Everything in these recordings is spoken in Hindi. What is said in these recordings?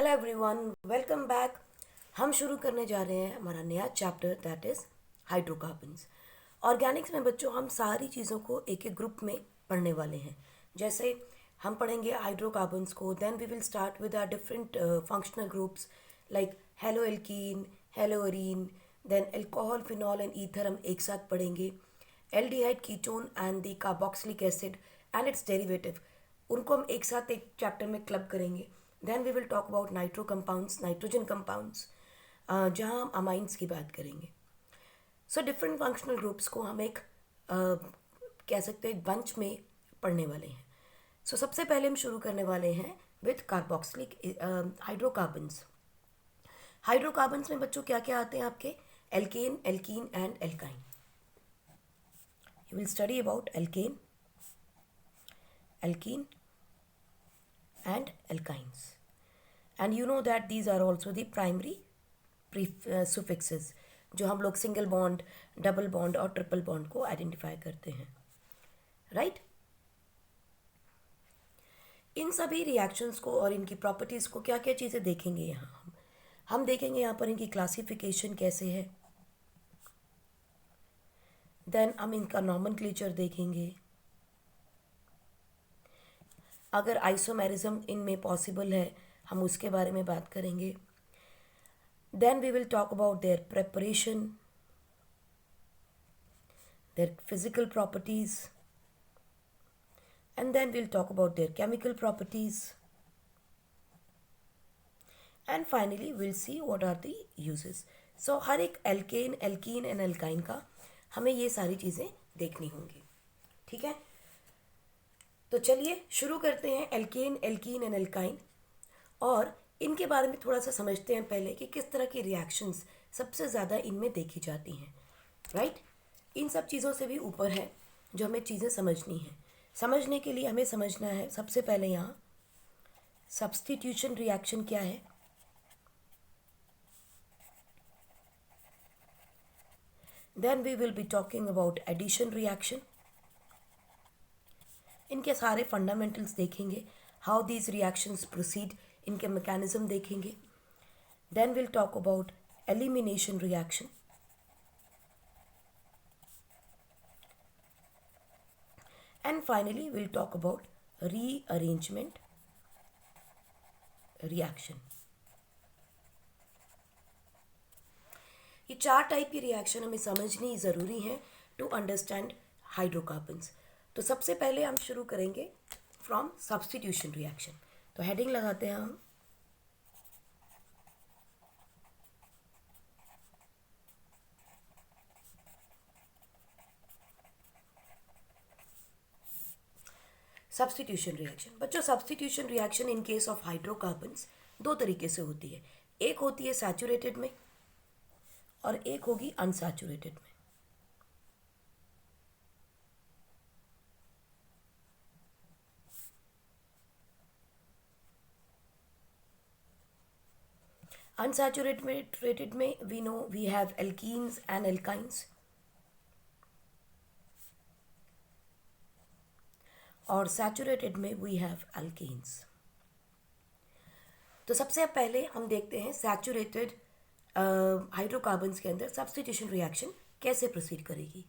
Hello everyone, welcome back. हम शुरू करने जा रहे हैं हमारा नया chapter that is hydrocarbons. Organics में बच्चों हम सारी चीज़ों को एक एक ग्रुप में पढ़ने वाले हैं। जैसे हम पढ़ेंगे हाइड्रोकार्बन्स को, then we will start with our different functional groups like halo alkene, halo arene, then alcohol, phenol and ether हम एक साथ पढ़ेंगे। Aldehyde, ketone and the carboxylic acid and its derivative, उनको हम एक साथ एक चैप्टर में क्लब करेंगे। Then we will talk about nitro compounds, nitrogen compounds, जहाँ हम अमाइंस की बात करेंगे। सो डिफरेंट फंक्शनल ग्रुप्स को हम एक कह सकते हैं एक बंच में पढ़ने वाले हैं। सो सबसे पहले हम शुरू करने वाले हैं विथ कार्बोक्सिलिक हाइड्रोकार्बन्स। हाइड्रोकार्बन्स में बच्चों क्या क्या आते हैं आपके? Alkane, alkene and alkyne. You will study about alkane, alkene and alkynes, and you know that these are also the primary suffixes जो हम लोग सिंगल बॉन्ड, डबल बॉन्ड और ट्रिपल बॉन्ड को आइडेंटिफाई करते हैं, राइट? इन सभी रिएक्शंस को और इनकी प्रॉपर्टीज़ को क्या क्या चीज़ें देखेंगे यहाँ हम देखेंगे यहाँ पर इनकी क्लासिफिकेशन कैसे है, देन हम इनका नॉमेनक्लेचर देखेंगे, अगर आइसोमेरिज्म इनमें पॉसिबल है हम उसके बारे में बात करेंगे। Then we will talk about their preparation, their physical properties, and then will talk about their chemical properties, and finally will see what are the uses. So हर एक एल्केन, एल्कीन एंड एल्काइन का हमें ये सारी चीज़ें देखनी होंगी, ठीक है? तो चलिए शुरू करते हैं एल्केन, एल्कीन एंड एल्काइन, और इनके बारे में थोड़ा सा समझते हैं पहले कि किस तरह की रिएक्शंस सबसे ज़्यादा इनमें देखी जाती हैं, राइट? इन सब चीज़ों से भी ऊपर है जो हमें चीज़ें समझनी हैं। समझने के लिए हमें समझना है सबसे पहले यहाँ सब्स्टिट्यूशन रिएक्शन क्या है, then we will be talking about addition reaction. इनके सारे फंडामेंटल्स देखेंगे, हाउ दीज रिएक्शंस प्रोसीड, इनके मैकेनिज्म देखेंगे। Then will talk about elimination reaction, and finally will talk about rearrangement reaction. ये चार टाइप की रिएक्शन हमें समझनी ज़रूरी है टू अंडरस्टैंड हाइड्रोकार्बन्स। तो सबसे पहले हम शुरू करेंगे फ्रॉम सब्स्टिट्यूशन रिएक्शन। तो हेडिंग लगाते हैं हम सब्स्टिट्यूशन रिएक्शन। बच्चों substitution reaction in case of hydrocarbons दो तरीके से होती है, एक होती है सैचुरेटेड में और एक होगी अनसैचुरेटेड में। Unsaturated में we know we have alkenes and alkynes, और saturated में we have alkenes। तो सबसे पहले हम देखते हैं सैचुरेटेड हाइड्रोकार्बन्स के अंदर सब्स्टिट्यूशन रिएक्शन कैसे प्रोसीड करेगी।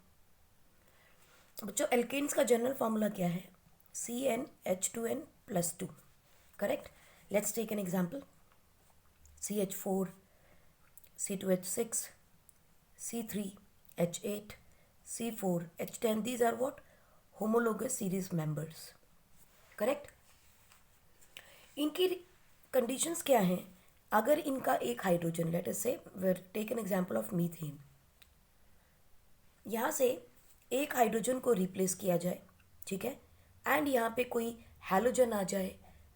बच्चों एल्केन्स का जनरल फॉर्मूला क्या है? CnH2n+2, correct? Let's take an example. CH4, C2H6, C3H8, C4H10, these are what? Homologous series members, correct? इनकी कंडीशंस क्या हैं? अगर इनका एक हाइड्रोजन, लेट अस से take an example of methane, यहाँ से एक हाइड्रोजन को रिप्लेस किया जाए, ठीक है, एंड यहाँ पे कोई हैलोजन आ जाए,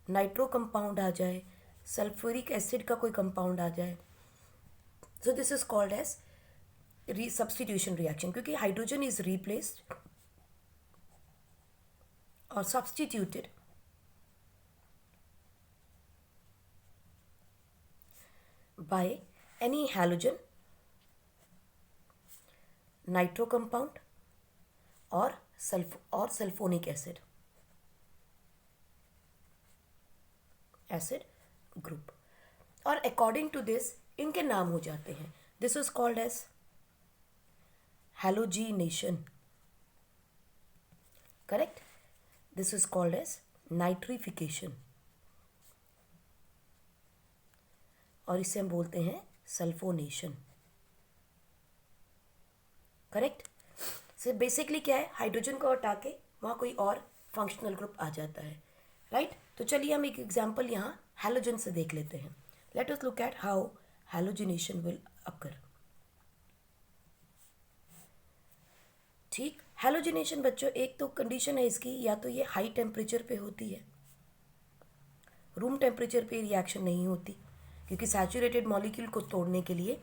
नाइट्रो कंपाउंड आ जाए, सल्फ्यूरिक एसिड का कोई कंपाउंड आ जाए, so this is called as substitution reaction, क्योंकि हाइड्रोजन इज रिप्लेस्ड और substituted by any halogen, nitro compound or sulfonic acid group। और अकॉर्डिंग टू दिस इनके नाम हो जाते हैं. This is called as halogenation. Correct? This is called as nitrification. और इसे हम बोलते हैं सल्फोनेशन. करेक्ट. सो बेसिकली क्या है, हाइड्रोजन को हटा के वहाँ कोई और फंक्शनल ग्रुप आ जाता है. राइट. तो चलिए हम एक एग्जांपल यहाँ हैलोजन से देख लेते हैं. Late us look eight how halogenation will occur. ठीक. हैलोजिनेशन बच्चों एक तो कंडीशन है इसकी, या तो ये हाई टेम्परेचर पे होती है, रूम टेम्परेचर पे रिएक्शन नहीं होती, क्योंकि सैचुरेटेड मॉलिक्यूल को तोड़ने के लिए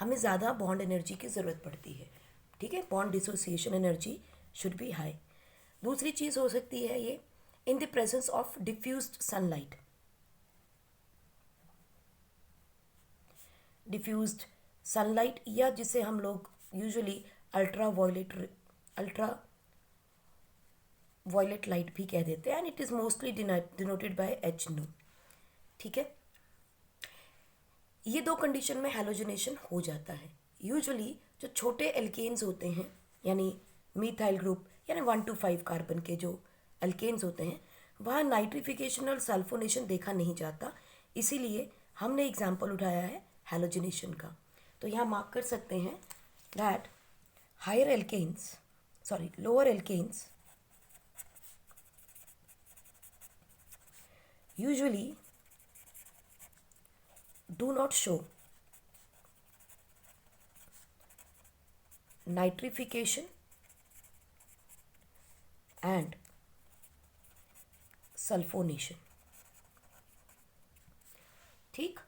हमें ज़्यादा बॉन्ड एनर्जी की ज़रूरत पड़ती है. ठीक है. Bond dissociation energy should be high. दूसरी चीज़ हो सकती है ये इन the presence of diffused sunlight. Diffused sunlight, या जिसे हम लोग यूजुअली अल्ट्रा वायलेट लाइट भी कह देते हैं, and it is mostly denoted by H new. ठीक है. ये दो कंडीशन में हैलोजिनेशन हो जाता है. यूजुअली जो छोटे एल्केन्स होते हैं, यानी मीथाइल ग्रुप, यानी 1 to 5 कार्बन के जो एल्केन्स होते हैं, वहाँ नाइट्रिफिकेशन और सल्फोनेशन देखा नहीं जाता. इसीलिए हमने एग्जाम्पल उठाया है हैलोजिनेशन का. तो यहाँ मार्क कर सकते हैं that lower alkanes usually do not show nitrification and sulfonation. ठीक.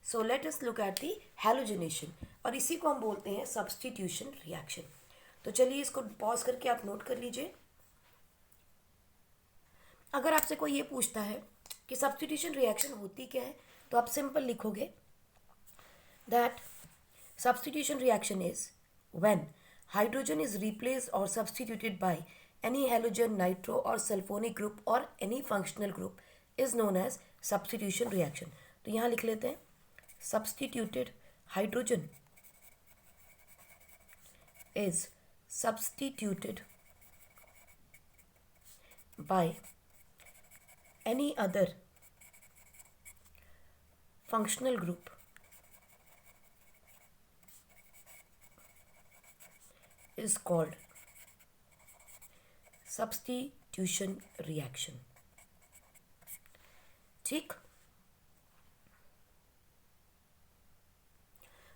So let us look at the halogenation, और इसी को हम बोलते हैं सब्स्टिट्यूशन रिएक्शन. तो चलिए इसको पॉज करके आप नोट कर लीजिए. अगर आपसे कोई ये पूछता है कि सब्स्टिट्यूशन रिएक्शन होती क्या है, तो आप सिंपल लिखोगे that substitution reaction is when hydrogen is replaced और substituted by any halogen, nitro और सल्फोनिक ग्रुप और any functional group is known as substitution reaction. तो यहाँ लिख लेते हैं substituted hydrogen is substituted by any other functional group is called substitution reaction. ठीक.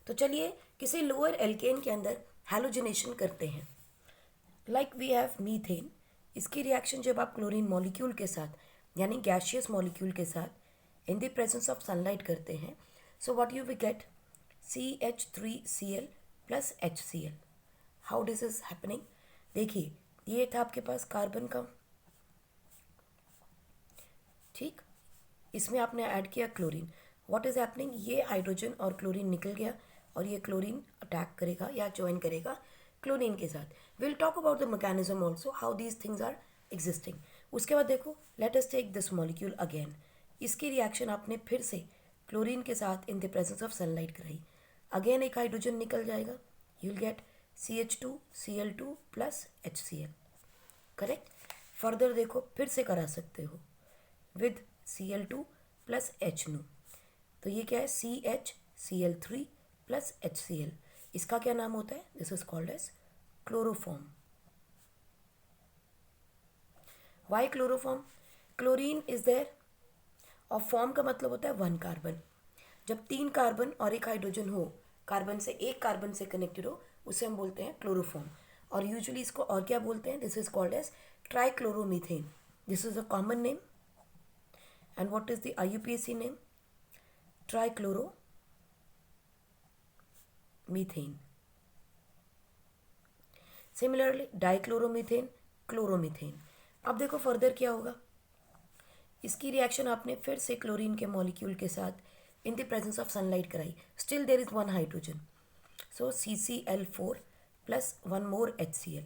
तो चलिए किसी लोअर एल्केन के अंदर हैलोजिनेशन करते हैं. Like we have methane. इसकी रिएक्शन जब आप क्लोरीन मॉलिक्यूल के साथ, यानी गैशियस मॉलिक्यूल के साथ in the presence of sunlight करते हैं, so what you will get CH3Cl plus HCl. How this is happening. देखिए ये था आपके पास कार्बन का. ठीक. इसमें आपने ऐड किया क्लोरीन. व्हाट इज हैपनिंग, ये हाइड्रोजन और क्लोरीन निकल गया, और ये क्लोरीन अटैक करेगा या ज्वाइन करेगा क्लोरीन के साथ. Will talk about the mechanism also how these things are existing. उसके बाद देखो, let us take this molecule again. इसकी रिएक्शन आपने फिर से क्लोरीन के साथ in the presence of sunlight कराई. अगेन एक हाइड्रोजन निकल जाएगा. You will get CH2Cl2 plus HCl. Correct. Further देखो, फिर से करा सकते हो विद Cl2 प्लस HNO. तो ये क्या है, CHCl3 प्लस HCl. इसका क्या नाम होता है, this is called as chloroform. Why chloroform. Chlorine is there, और फॉर्म का मतलब होता है 1 कार्बन. जब 3 कार्बन और एक हाइड्रोजन हो, कार्बन से एक कार्बन से कनेक्टेड हो, उसे हम बोलते हैं क्लोरोफॉर्म. और यूजुअली इसको और क्या बोलते हैं, this is called as trichloromethane. This is a common name. And what is the IUPAC name, trichloromethane. Similarly dichloromethane, chloromethane. अब देखो फर्दर क्या होगा. इसकी रिएक्शन आपने फिर से क्लोरीन के मॉलिक्यूल के साथ in the presence of sunlight कराई. Still there is 1 hydrogen, so CCl4 plus 1 more HCl.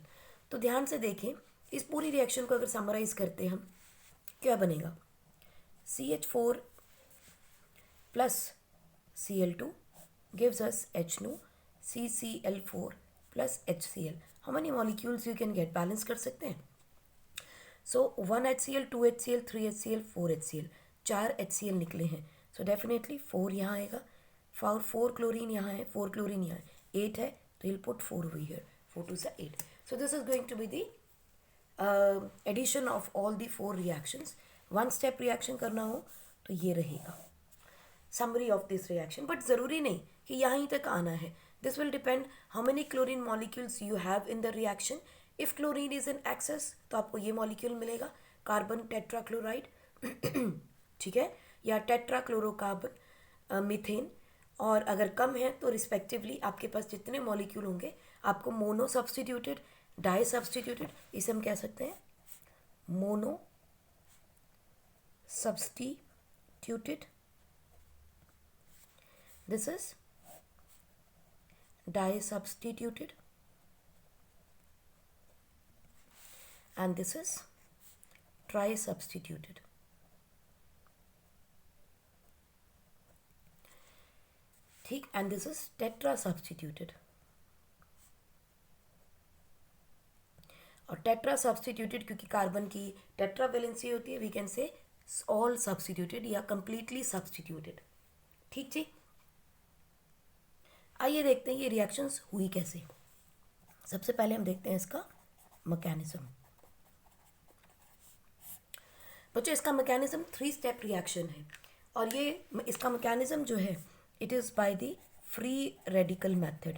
तो ध्यान से देखें, इस पूरी रिएक्शन को अगर समराइज करते हम, क्या बनेगा, CH4 plus Cl2 gives us HNO CCl4 plus HCl. How many molecules you can get? Balance कर सकते हैं. So 1 HCl, 2 HCl, 3 HCl, 4 HCl, 4 HCl निकले हैं. So definitely 4 यहाँ आएगा. 4 क्लोरीन यहाँ है, 4 क्लोरीन यहाँ है, 8 है, तो you'll put 4 over here. 4 2 is 8. So this is going to be the addition of all the 4 reactions. One step reaction करना हो तो ये रहेगा summary of this reaction. But ज़रूरी नहीं कि यहाँ तक आना है. This will depend how many chlorine molecules you have in the reaction. If chlorine is in excess तो आपको ये molecule मिलेगा, कार्बन टेट्राक्लोराइड, ठीक है, या टेट्राक्लोरोकार्बन मीथेन. और अगर कम है तो रिस्पेक्टिवली आपके पास जितने मॉलिक्यूल होंगे आपको मोनो सब्सटीट्यूटेड, डाई सब्सटीट्यूटेड, इसे हम कह सकते हैं mono substituted, this is di substituted, and this is tri-substituted. ठीक, and this is tetra-substituted. और tetra-substituted क्योंकि कार्बन की टेट्रा वैलेंसी होती है, we can say all substituted या completely substituted. ठीक जी. आइए देखते हैं ये रिएक्शंस हुई कैसे. सबसे पहले हम देखते हैं इसका मैकेनिज्म. बच्चों इसका मैकेनिज्म 3 स्टेप रिएक्शन है और ये इसका मैकेनिज्म जो है it is by the free radical method.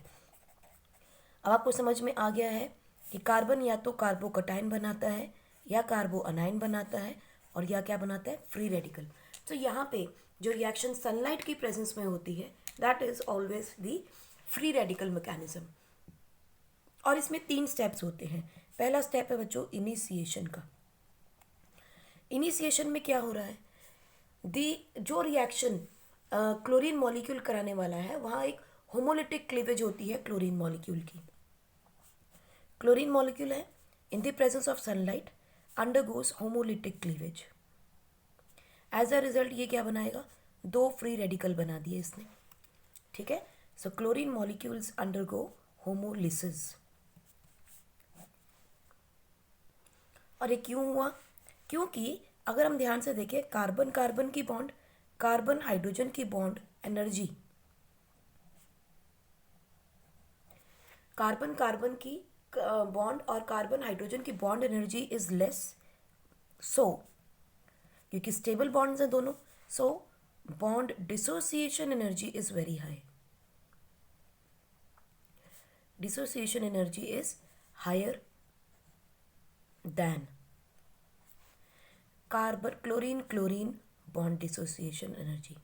अब आपको समझ में आ गया है कि कार्बन या तो कार्बोकटाइन बनाता है या कार्बो अनाइन बनाता है और या क्या बनाता है, फ्री रेडिकल. तो यहाँ पे जो रिएक्शन सनलाइट की प्रेजेंस में होती है that is always the free radical mechanism. और इसमें 3 स्टेप्स होते हैं. पहला स्टेप है बच्चों इनिशिएशन का. इनिशिएशन में क्या हो रहा है, जो रिएक्शन क्लोरीन मॉलिक्यूल कराने वाला है वहाँ एक होमोलिटिक क्लीवेज होती है क्लोरीन मॉलिक्यूल की. क्लोरीन मॉलिक्यूल है in the presence of sunlight undergoes homolytic cleavage. As a result ये क्या बनाएगा, 2 फ्री रेडिकल बना दिए इसने. ठीक है, so chlorine molecules undergo homolysis. और ये क्यों हुआ, क्योंकि अगर हम ध्यान से देखें कार्बन कार्बन की बॉन्ड, कार्बन हाइड्रोजन की बॉन्ड एनर्जी, कार्बन कार्बन की बॉन्ड और कार्बन हाइड्रोजन की bond energy is less. So क्योंकि स्टेबल बॉन्ड्स हैं दोनों, so bond dissociation energy is very high. Dissociation energy is higher than carbon chlorine chlorine bond dissociation energy.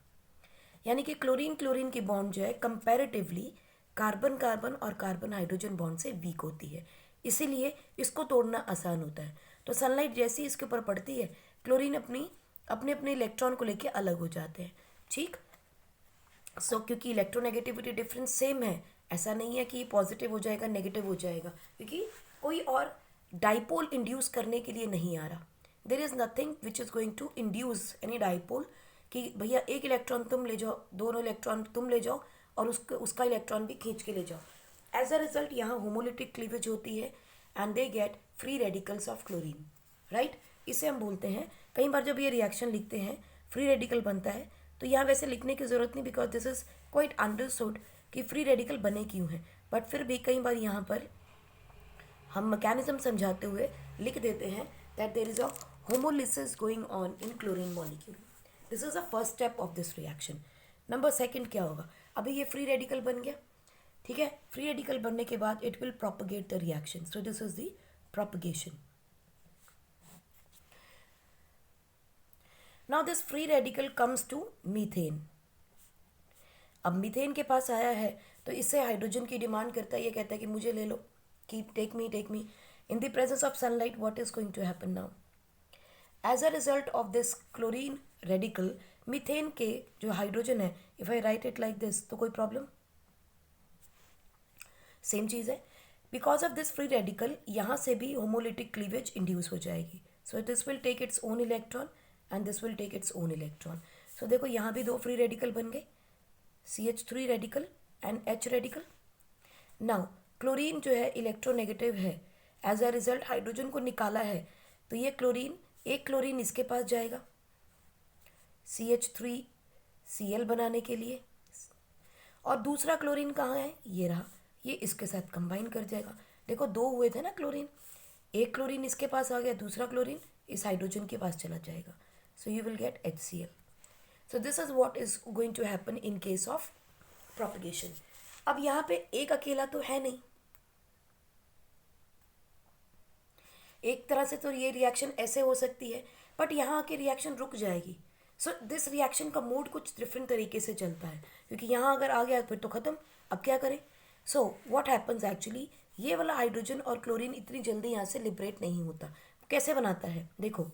यानी कि क्लोरीन क्लोरीन की बॉन्ड जो है कंपैरेटिवली कार्बन कार्बन और कार्बन हाइड्रोजन बॉन्ड से वीक होती है, इसीलिए इसको तोड़ना आसान होता है. तो सनलाइट जैसी इसके ऊपर पड़ती है क्लोरीन अपने अपने इलेक्ट्रॉन को लेके अलग हो जाते हैं. ठीक, सो क्योंकि इलेक्ट्रोनेगेटिविटी डिफरेंस सेम है, ऐसा नहीं है कि पॉजिटिव हो जाएगा नेगेटिव हो जाएगा, क्योंकि कोई और डाइपोल इंड्यूस करने के लिए नहीं आ रहा. There is nothing which is going to induce any dipole कि भैया एक इलेक्ट्रॉन तुम ले जाओ, दोनों इलेक्ट्रॉन तुम ले जाओ और उसका इलेक्ट्रॉन भी खींच के ले जाओ. एज अ रिजल्ट यहाँ होमोलिटिक क्लीवेज होती है and they get free radicals of chlorine. Right, इसे हम बोलते हैं, कई बार जब ये रिएक्शन लिखते हैं फ्री रेडिकल बनता है तो यहाँ वैसे लिखने की ज़रूरत नहीं, because this is quite understood कि फ्री रेडिकल बने क्यों हैं. बट फिर भी कई बार यहाँ पर हम मैकेनिज्म समझाते हुए लिख देते हैं that there is a homolysis going on in chlorine molecule. This is the first step of this reaction. Number 2 क्या होगा, अभी ये फ्री रेडिकल बन गया. ठीक है, फ्री रेडिकल बनने के बाद it will propagate the reaction. So this is the propagation. Now this free radical comes to methane. अब मीथेन के पास आया है तो इससे हाइड्रोजन की डिमांड करता है, ये कहता है कि मुझे ले लो, कि take me. In the presence of sunlight what is going to happen now, as a result of this chlorine radical methane के जो हाइड्रोजन है, if I write it like this तो कोई प्रॉब्लम, सेम चीज़ है. Because of this free radical यहाँ से भी होमोलिटिक क्लीवेज इंड्यूस हो जाएगी. So this will take its own electron and this will take its own electron. So देखो यहाँ भी 2 फ्री रेडिकल बन गए, CH3 radical and H radical. Now chlorine जो है इलेक्ट्रोनेगेटिव है, एज अ रिजल्ट हाइड्रोजन को निकाला है, तो ये क्लोरीन, एक क्लोरीन इसके पास जाएगा CH3Cl बनाने के लिए, और दूसरा क्लोरीन कहाँ है, ये रहा, ये इसके साथ कंबाइन कर जाएगा. देखो दो हुए थे ना क्लोरीन, एक क्लोरीन इसके पास आ गया, दूसरा क्लोरीन इस हाइड्रोजन के पास चला जाएगा. So you will get HCl. So this is what is going to happen in case of propagation. अब यहाँ पे एक अकेला तो है नहीं, एक तरह से तो ये रिएक्शन ऐसे हो सकती है, बट यहाँ आके रिएक्शन रुक जाएगी. सो दिस रिएक्शन का मोड कुछ डिफरेंट तरीके से चलता है, क्योंकि यहाँ अगर आ गया फिर तो ख़त्म. अब क्या करें? सो व्हाट हैपन्स एक्चुअली, ये वाला हाइड्रोजन और क्लोरीन इतनी जल्दी यहाँ से लिबरेट नहीं होता. कैसे बनाता है देखो,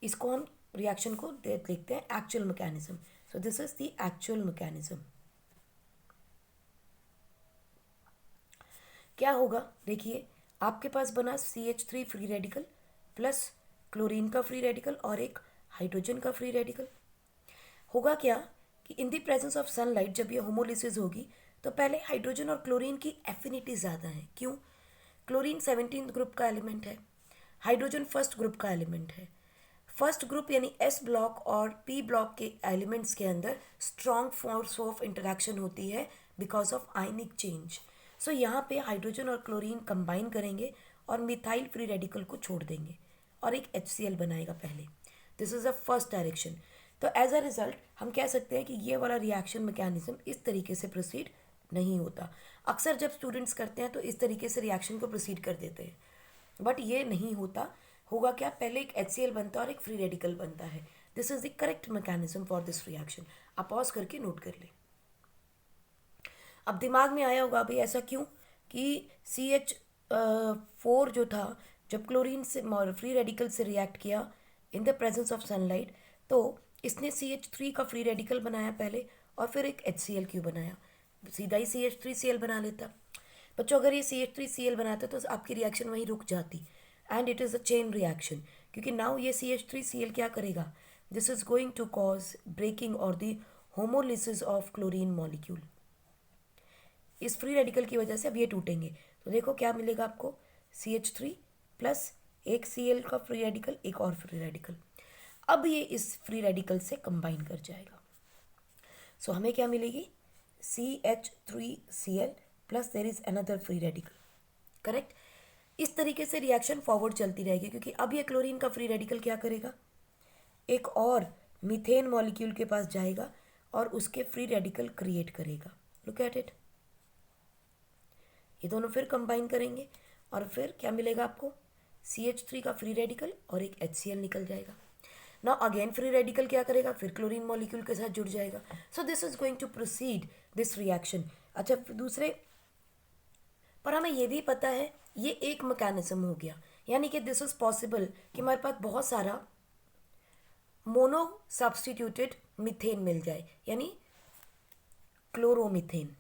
इसको हम रिएक्शन को देखते हैं actual mechanism. So this is the actual mechanism. क्या होगा देखिए, आपके पास बना CH3 free radical plus chlorine का फ्री रेडिकल और एक हाइड्रोजन का फ्री रेडिकल. होगा क्या कि इन द प्रेजेंस ऑफ सनलाइट जब ये होमोलिसिस होगी तो पहले हाइड्रोजन और क्लोरीन की एफिनिटी ज़्यादा है. क्यों? क्लोरीन 17th ग्रुप का एलिमेंट है, हाइड्रोजन फर्स्ट ग्रुप का एलिमेंट है. फर्स्ट ग्रुप यानी S ब्लॉक और P ब्लॉक के एलिमेंट्स के अंदर स्ट्रॉन्ग फोर्स ऑफ इंटरेक्शन होती है बिकॉज ऑफ आयनिक चेंज. सो यहाँ पे हाइड्रोजन और क्लोरीन कंबाइन करेंगे और मिथाइल फ्री रेडिकल को छोड़ देंगे और एक HCl बनाएगा पहले. This is a first direction. तो एज अ रिजल्ट हम कह सकते हैं कि ये वाला रिएक्शन मैकेनिज्म इस तरीके से प्रोसीड नहीं होता. अक्सर जब स्टूडेंट्स करते हैं तो इस तरीके से रिएक्शन को प्रोसीड कर देते हैं, बट ये नहीं होता. होगा क्या, पहले एक HCl बनता है और एक फ्री रेडिकल बनता है. This is the correct mechanism for this reaction. आप पॉज करके नोट कर लें. अब दिमाग में आया होगा अभी ऐसा क्यों कि CH4 जो था जब क्लोरीन से फ्री रेडिकल से रिएक्ट किया in the presence of sunlight, तो इसने CH3 का फ्री रेडिकल बनाया पहले और फिर एक HCl क्यों बनाया? सीधा ही CH3Cl बना लेता. बच्चों अगर ये CH3Cl बनाता तो आपकी रिएक्शन वहीं रुक जाती, and it is a chain reaction, क्योंकि नाउ ये CH3Cl क्या करेगा, this is going to cause breaking और the homolysis of chlorine molecule. इस फ्री रेडिकल की वजह से अब ये टूटेंगे. तो देखो क्या मिलेगा आपको, CH3 प्लस एक Cl का फ्री रेडिकल, एक और फ्री रेडिकल. अब ये इस फ्री रेडिकल से कंबाइन कर जाएगा. सो हमें क्या मिलेगी, CH3Cl plus there is another free radical. Correct. इस तरीके से रिएक्शन फॉरवर्ड चलती रहेगी, क्योंकि अब ये क्लोरीन का फ्री रेडिकल क्या करेगा, एक और मीथेन मॉलिक्यूल के पास जाएगा और उसके फ्री रेडिकल क्रिएट करेगा. Look at it. ये दोनों फिर कंबाइन करेंगे और फिर क्या मिलेगा आपको, CH3 का फ्री रेडिकल और एक HCl निकल जाएगा. नाउ अगेन फ्री रेडिकल क्या करेगा, फिर क्लोरीन मॉलिक्यूल के साथ जुड़ जाएगा. So this is going to proceed this reaction. अच्छा दूसरे पर हमें ये भी पता है ये एक मैकेनिज्म हो गया, यानी कि दिस इज पॉसिबल कि हमारे पास बहुत सारा मोनो सब्स्टिट्यूटेड मीथेन मिल जाए, यानी क्लोरोमीथेन.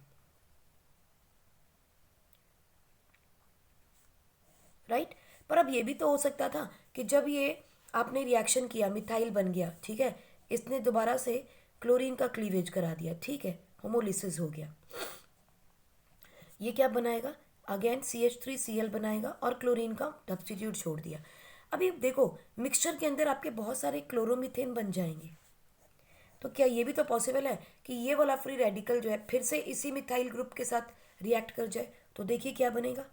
राइट. पर अब ये भी तो हो सकता था कि जब ये आपने रिएक्शन किया, मिथाइल बन गया, ठीक है, इसने दोबारा से क्लोरीन का क्लीवेज करा दिया, ठीक है, होमोलिसिस हो गया, ये क्या बनाएगा, अगेन CH3Cl बनाएगा और क्लोरीन का सब्स्टिट्यूट छोड़ दिया. अभी देखो मिक्सचर के अंदर आपके बहुत सारे क्लोरोमीथेन बन जाएंगे. तो क्या ये भी तो पॉसिबल है कि ये वाला फ्री रेडिकल जो है फिर से इसी मिथाइल ग्रुप के साथ रिएक्ट कर जाए? तो देखिए क्या बनेगा,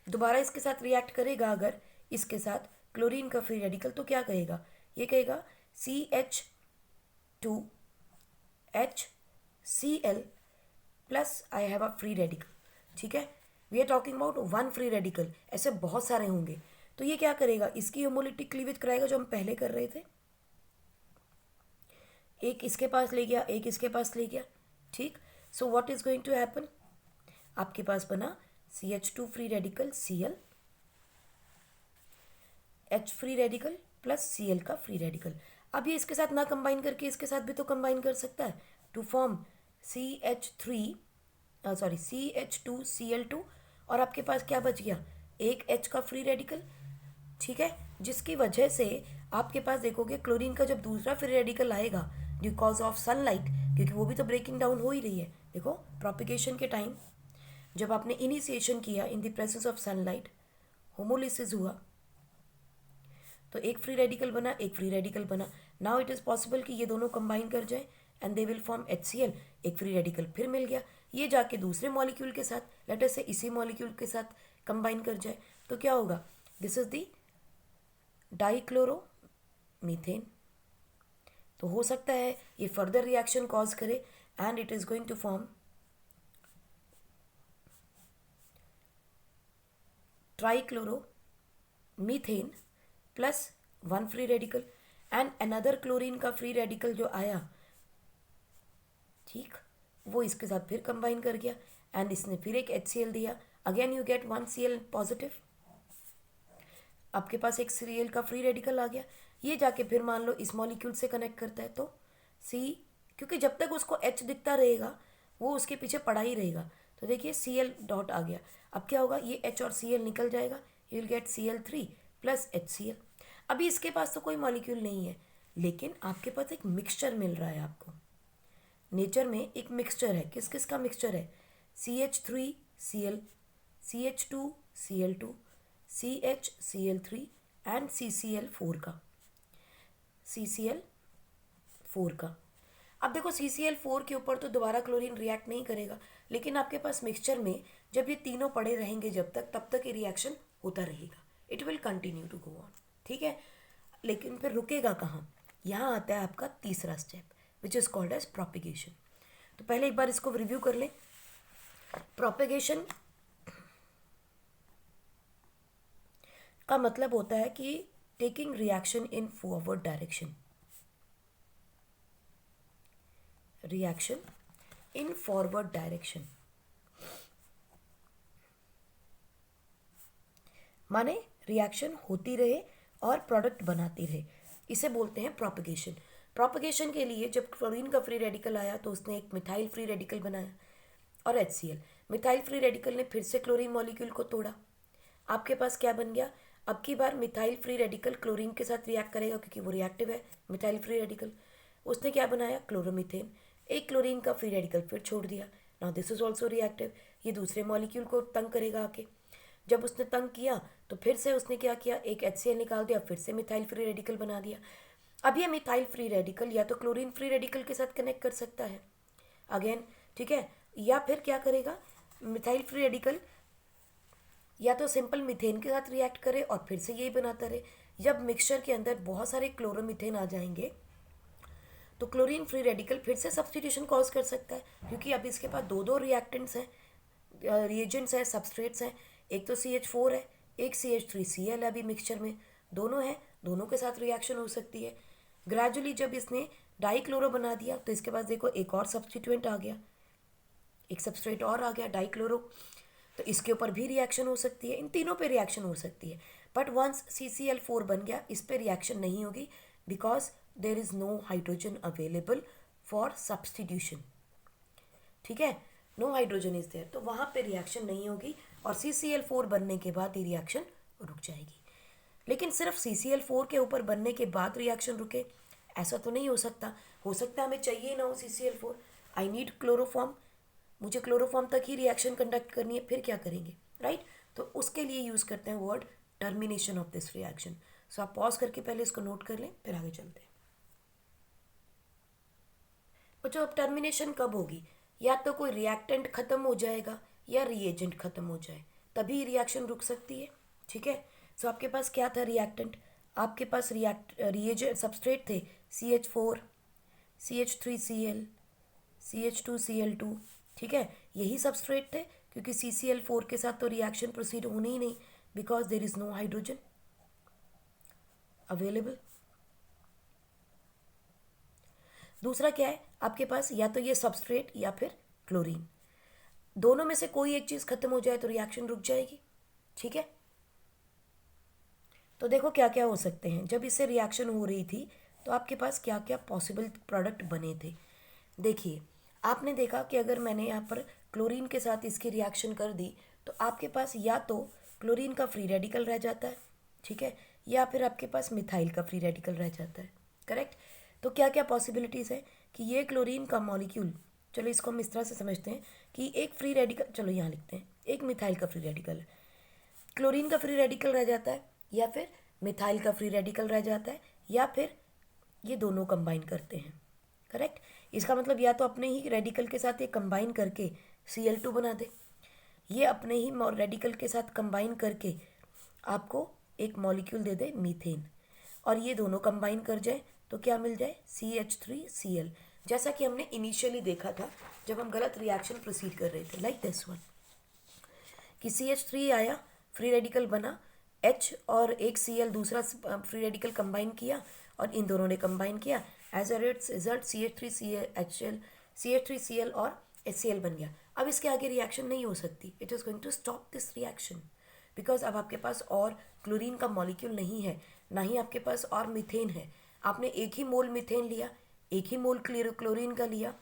दोबारा इसके साथ रिएक्ट करेगा अगर इसके साथ क्लोरीन का फ्री रेडिकल, तो क्या कहेगा, ये कहेगा CH2HCl plus I have a free radical. ठीक है, we are talking about one free radical, ऐसे बहुत सारे होंगे. तो ये क्या करेगा, इसकी होमोलिटिक क्लीवेज कराएगा जो हम पहले कर रहे थे. एक इसके पास ले गया, एक इसके पास ले गया. ठीक. So what is going to happen, आपके पास बना CH2 free radical Cl, H free radical plus Cl का फ्री रेडिकल. अब ये इसके साथ ना कंबाइन करके इसके साथ भी तो कंबाइन कर सकता है टू फॉर्म CH2Cl2, और आपके पास क्या बच गया, एक H का फ्री रेडिकल. ठीक है, जिसकी वजह से आपके पास देखोगे क्लोरीन का जब दूसरा फ्री रेडिकल आएगा बिकॉज ऑफ सनलाइट, क्योंकि वो भी तो ब्रेकिंग डाउन हो ही रही है। देखो प्रोपिगेशन के टाइम जब आपने इनिशिएशन किया in the presence of sunlight, homolysis हुआ, तो एक फ्री रेडिकल बना, एक फ्री रेडिकल बना। नाउ इट इज़ पॉसिबल कि ये दोनों कंबाइन कर जाए and they will form HCl, एक फ्री रेडिकल फिर मिल गया, ये जाके दूसरे मॉलिक्यूल के साथ, लेट अस से इसी मॉलिक्यूल के साथ कंबाइन कर जाए, तो क्या होगा, दिस इज दी डाइक्लोरोमीथेन। तो हो सकता है ये फर्दर रिएक्शन कॉज करे and it is going to form trichloromethane plus one free radical and another chlorine का फ्री रेडिकल जो आया, ठीक, वो इसके साथ फिर कंबाइन कर गया एंड इसने फिर एक HCl दिया, again you get 1Cl positive, आपके पास एक Cl का फ्री रेडिकल आ गया, ये जाके फिर मान लो इस मॉलिक्यूल से कनेक्ट करता है, तो C, क्योंकि जब तक उसको H दिखता रहेगा वो उसके पीछे पड़ा ही रहेगा, तो देखिए Cl डॉट आ गया, अब क्या होगा, ये H और Cl निकल जाएगा, you will gate Cl3 plus HCl। अभी इसके पास तो कोई मॉलिक्यूल नहीं है, लेकिन आपके पास एक मिक्सचर मिल रहा है आपको, नेचर में एक मिक्सचर है, किस किस का मिक्सचर है, CH3Cl, CH2Cl2, CHCl3 and CCl4 का, CCl4 का। अब देखो CCl4 के ऊपर तो दोबारा क्लोरीन रिएक्ट नहीं करेगा, लेकिन आपके पास मिक्सचर में जब ये तीनों पड़े रहेंगे जब तक, तब तक ये रिएक्शन होता रहेगा, it will continue to go on, ठीक है। लेकिन फिर रुकेगा कहाँ, यहाँ आता है आपका तीसरा step which is called as propagation. तो पहले एक बार इसको रिव्यू कर लें। प्रोपिगेशन का मतलब होता है कि taking reaction in forward direction, reaction in forward direction माने रिएक्शन होती रहे और प्रोडक्ट बनाती रहे, इसे बोलते हैं प्रोपिगेशन। प्रोपिगेशन के लिए जब क्लोरीन का फ्री रेडिकल आया तो उसने एक मिथाइल फ्री रेडिकल बनाया और HCl, मिथाइल फ्री रेडिकल ने फिर से क्लोरीन मॉलिक्यूल को तोड़ा, आपके पास क्या बन गया, अब की बार मिथाइल फ्री रेडिकल क्लोरीन के साथ रिएक्ट करेगा क्योंकि वो रिएक्टिव है मिथाइल फ्री रेडिकल, उसने क्या बनाया, क्लोरोमीथेन, एक क्लोरीन का फ्री रेडिकल फिर छोड़ दिया, now this is also reactive, ये दूसरे मॉलिक्यूल को तंग करेगा आके, जब उसने तंग किया तो फिर से उसने क्या किया, एक HCl निकाल दिया, फिर से मिथाइल फ्री रेडिकल बना दिया। अब ये मिथाइल फ्री रेडिकल या तो क्लोरीन फ्री रेडिकल के साथ कनेक्ट कर सकता है अगेन, ठीक है, या फिर क्या करेगा, मिथाइल फ्री रेडिकल या तो सिंपल मीथेन के साथ रिएक्ट करे और फिर से यही बनाता रहे। जब मिक्सचर के अंदर बहुत सारे क्लोरोमीथेन आ जाएंगे तो क्लोरीन फ्री रेडिकल फिर से सब्स्टिट्यूशन कॉज कर सकता है, क्योंकि अब इसके पास दो दो रिएक्टेंट्स हैं, रिएजेंट्स हैं, सबस्ट्रेट्स हैं, एक तो CH4 है, एक CH3Cl है, अभी मिक्सचर में दोनों हैं, दोनों के साथ रिएक्शन हो सकती है। ग्रेजुअली जब इसने डाइक्लोरो बना दिया तो इसके पास देखो एक और सब्स्टिट्यूएंट आ गया, एक सबस्ट्रेट और आ गया डाइक्लोरो, तो इसके ऊपर भी रिएक्शन हो सकती है, इन तीनों पे रिएक्शन हो सकती है, बट वंस CCl4 बन गया इस पे रिएक्शन नहीं होगी because there is no hydrogen available for substitution, ठीक है, नो हाइड्रोजन इज देयर, तो वहाँ पे रिएक्शन नहीं होगी और CCl4 बनने के बाद ये रिएक्शन रुक जाएगी। लेकिन सिर्फ CCl4 के ऊपर बनने के बाद रिएक्शन रुके ऐसा तो नहीं हो सकता, हो सकता है हमें चाहिए ना हो CCl4, आई नीड क्लोरोफॉर्म, मुझे क्लोरोफॉर्म तक ही रिएक्शन कंडक्ट करनी है, फिर क्या करेंगे, राइट, तो उसके लिए यूज़ करते हैं word termination of this reaction. So आप पॉज करके पहले इसको नोट कर लें फिर आगे चलते हैं। बच्चों अब टर्मिनेशन कब होगी, या तो कोई रिएक्टेंट ख़त्म हो जाएगा या रिएजेंट ख़त्म हो जाए तभी रिएक्शन रुक सकती है, ठीक है। सो आपके पास क्या था रिएक्टेंट, आपके पास रिएजेंट सबस्ट्रेट थे CH4, CH3Cl, CH2Cl2, ठीक है, यही सबस्ट्रेट थे, क्योंकि CCl4 के साथ तो रिएक्शन प्रोसीड होनी ही नहीं because there is no hydrogen available. दूसरा क्या है, आपके पास या तो ये सबस्ट्रेट या फिर क्लोरीन, दोनों में से कोई एक चीज़ खत्म हो जाए तो रिएक्शन रुक जाएगी, ठीक है। तो देखो क्या क्या हो सकते हैं, जब इससे रिएक्शन हो रही थी तो आपके पास क्या क्या पॉसिबल प्रोडक्ट बने थे। देखिए आपने देखा कि अगर मैंने यहाँ पर क्लोरीन के साथ इसकी रिएक्शन कर दी तो आपके पास या तो क्लोरीन का फ्री रेडिकल रह जाता है, ठीक है, या फिर आपके पास मिथाइल का फ्री रेडिकल रह जाता है, करेक्ट। तो क्या क्या पॉसिबिलिटीज़ है कि ये क्लोरीन का मॉलिक्यूल, चलो इसको हम इस तरह से समझते हैं कि एक फ्री रेडिकल, चलो यहाँ लिखते हैं, एक मिथाइल का फ्री रेडिकल है, क्लोरीन का फ्री रेडिकल रह जाता है, या फिर मिथाइल का फ्री रेडिकल रह जाता है, या फिर ये दोनों कंबाइन करते हैं। करेक्ट। इसका मतलब या तो अपने ही रेडिकल के साथ ये कंबाइन करके Cl2 बना दे, ये अपने ही रेडिकल के साथ कंबाइन करके आपको एक मॉलिक्यूल दे दे मीथेन, और ये दोनों कंबाइन कर जाए तो क्या मिल जाए, CH3Cl, जैसा कि हमने इनिशियली देखा था जब हम गलत रिएक्शन प्रोसीड कर रहे थे, लाइक दिस वन, कि CH3 आया, फ्री रेडिकल बना, H और एक Cl दूसरा फ्री रेडिकल कंबाइन किया, और इन दोनों ने कंबाइन किया, एज अ रिजल्ट CH3Cl और HCl बन गया। अब इसके आगे रिएक्शन नहीं हो सकती, it is going to stop this reaction, because अब आपके पास और क्लोरीन का मॉलिक्यूल नहीं है, ना ही आपके पास और मीथेन है। आपने एक ही मोल मीथेन लिया, एक ही मोल क्लोरीन का लिया,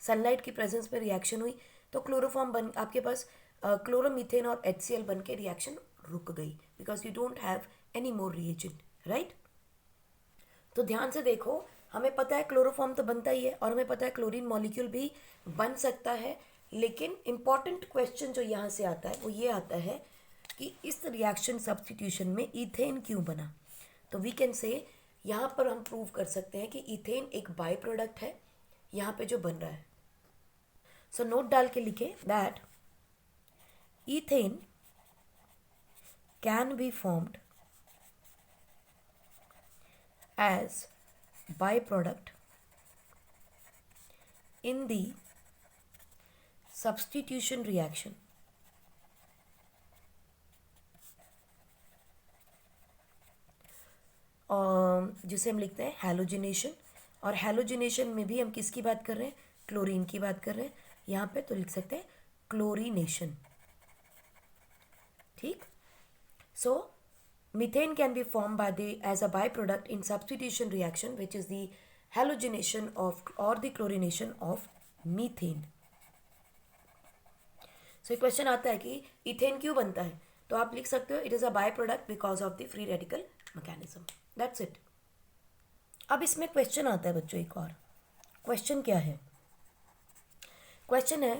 सनलाइट की प्रेजेंस में रिएक्शन हुई तो क्लोरोफॉर्म बन, आपके पास क्लोरोमीथेन और HCl बन के रिएक्शन रुक गई, because you don't have any more reagent, right. तो ध्यान से देखो, हमें पता है क्लोरोफॉर्म तो बनता ही है, और हमें पता है क्लोरीन मॉलिक्यूल भी बन सकता है, लेकिन इम्पॉर्टेंट क्वेश्चन जो यहाँ से आता है वो ये आता है कि इस रिएक्शन सब्स्टिट्यूशन में इथेन क्यों बना। तो वी कैन से, यहाँ पर हम प्रूव कर सकते हैं कि इथेन एक बाय प्रोडक्ट है यहाँ पे जो बन रहा है। सो नोट डाल के लिखे that ethane can be formed as byproduct in the substitution reaction जिसे हम लिखते हैं हैलोजिनेशन, और हैलोजिनेशन में भी हम किसकी बात कर रहे हैं, क्लोरीन की बात कर रहे हैं यहाँ पे, तो लिख सकते हैं क्लोरीनेशन, ठीक। सो methane can be formed as a byproduct in substitution reaction, which is the halogenation of or the chlorination of methane. So question आता है कि इथेन क्यों बनता है, तो आप लिख सकते हो it is a by product because of the free radical mechanism, that's it. अब इसमें क्वेश्चन आता है बच्चों, एक और क्वेश्चन क्या है, क्वेश्चन है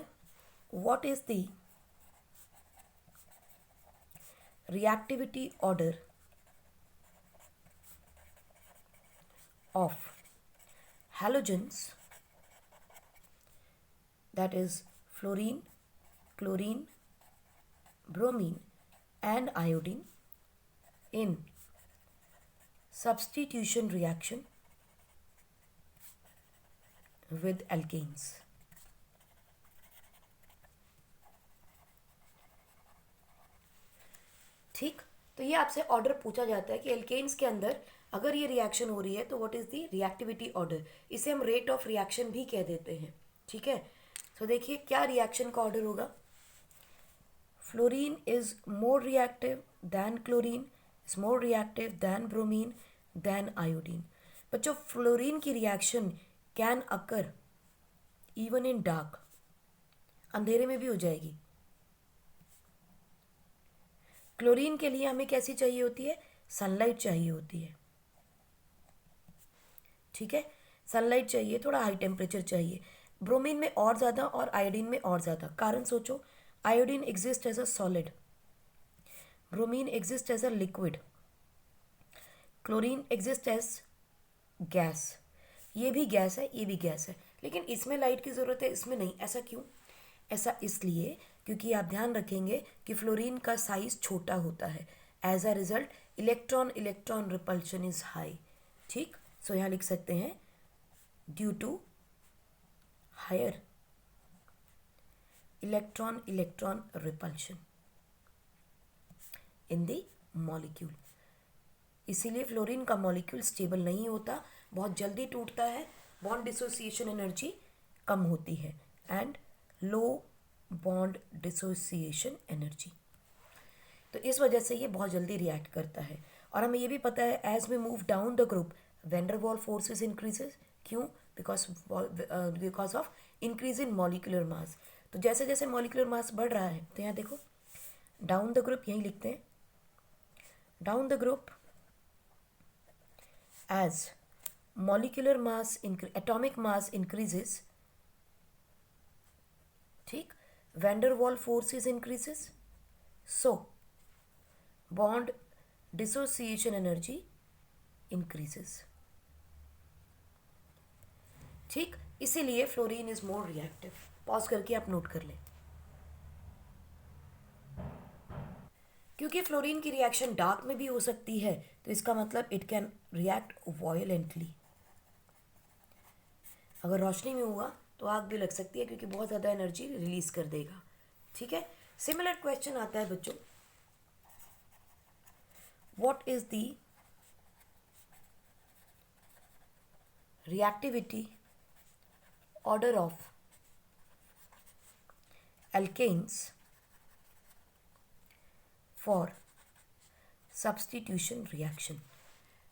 what is the reactivity order of halogens, that is fluorine, chlorine, bromine and iodine in substitution reaction with alkanes. ठीक, तो ये आपसे ऑर्डर पूछा जाता है कि एल्केन्स के अंदर अगर ये रिएक्शन हो रही है तो what is the reactivity order, इसे हम रेट ऑफ रिएक्शन भी कह देते हैं, ठीक है। तो देखिए क्या रिएक्शन का ऑर्डर होगा, fluorine is more reactive than chlorine, is more reactive than bromine than iodine. बच्चों फ्लोरीन की reaction can occur even in dark, अंधेरे में भी हो जाएगी। क्लोरीन के लिए हमें कैसी चाहिए होती है, सनलाइट चाहिए होती है, ठीक है, सनलाइट चाहिए, थोड़ा हाई टेम्परेचर चाहिए। ब्रोमीन में और ज़्यादा और आयोडीन में और ज़्यादा, कारण सोचो, iodine exist as a solid, bromine exist as a liquid, chlorine exist as gas, ये भी गैस है ये भी गैस है, लेकिन इसमें लाइट की ज़रूरत है इसमें नहीं, ऐसा क्यों, ऐसा इसलिए क्योंकि आप ध्यान रखेंगे कि फ्लोरीन का साइज छोटा होता है, as a result electron electron repulsion is high, ठीक। सो यहाँ लिख सकते हैं due to higher electron electron repulsion in the molecule, इसीलिए फ्लोरीन का मॉलिक्यूल स्टेबल नहीं होता, बहुत जल्दी टूटता है, बॉन्ड डिसोसिएशन एनर्जी कम होती है, and low bond dissociation energy, तो इस वजह से ये बहुत जल्दी रिएक्ट करता है। और हमें ये भी पता है as we move down the group van der Waals forces increases, क्यों, because of increase in molecular mass. तो जैसे जैसे मॉलिक्यूलर मास बढ़ रहा है, तो यहाँ देखो डाउन द ग्रुप, यहीं लिखते हैं down the group as molecular mass atomic mass increases, ठीक, van der Waals force is increases, so bond dissociation energy increases, ठीक। इसीलिए fluorine is more reactive. Pause करके आप नोट कर लें। क्योंकि फ्लोरीन की रिएक्शन डार्क में भी हो सकती है, तो इसका मतलब इट कैन रिएक्ट वायलेंटली। अगर रोशनी में हुआ तो आग भी लग सकती है, क्योंकि बहुत ज़्यादा एनर्जी रिलीज कर देगा, ठीक है। सिमिलर क्वेश्चन आता है बच्चों, what is the reactivity order of alkanes for substitution reaction.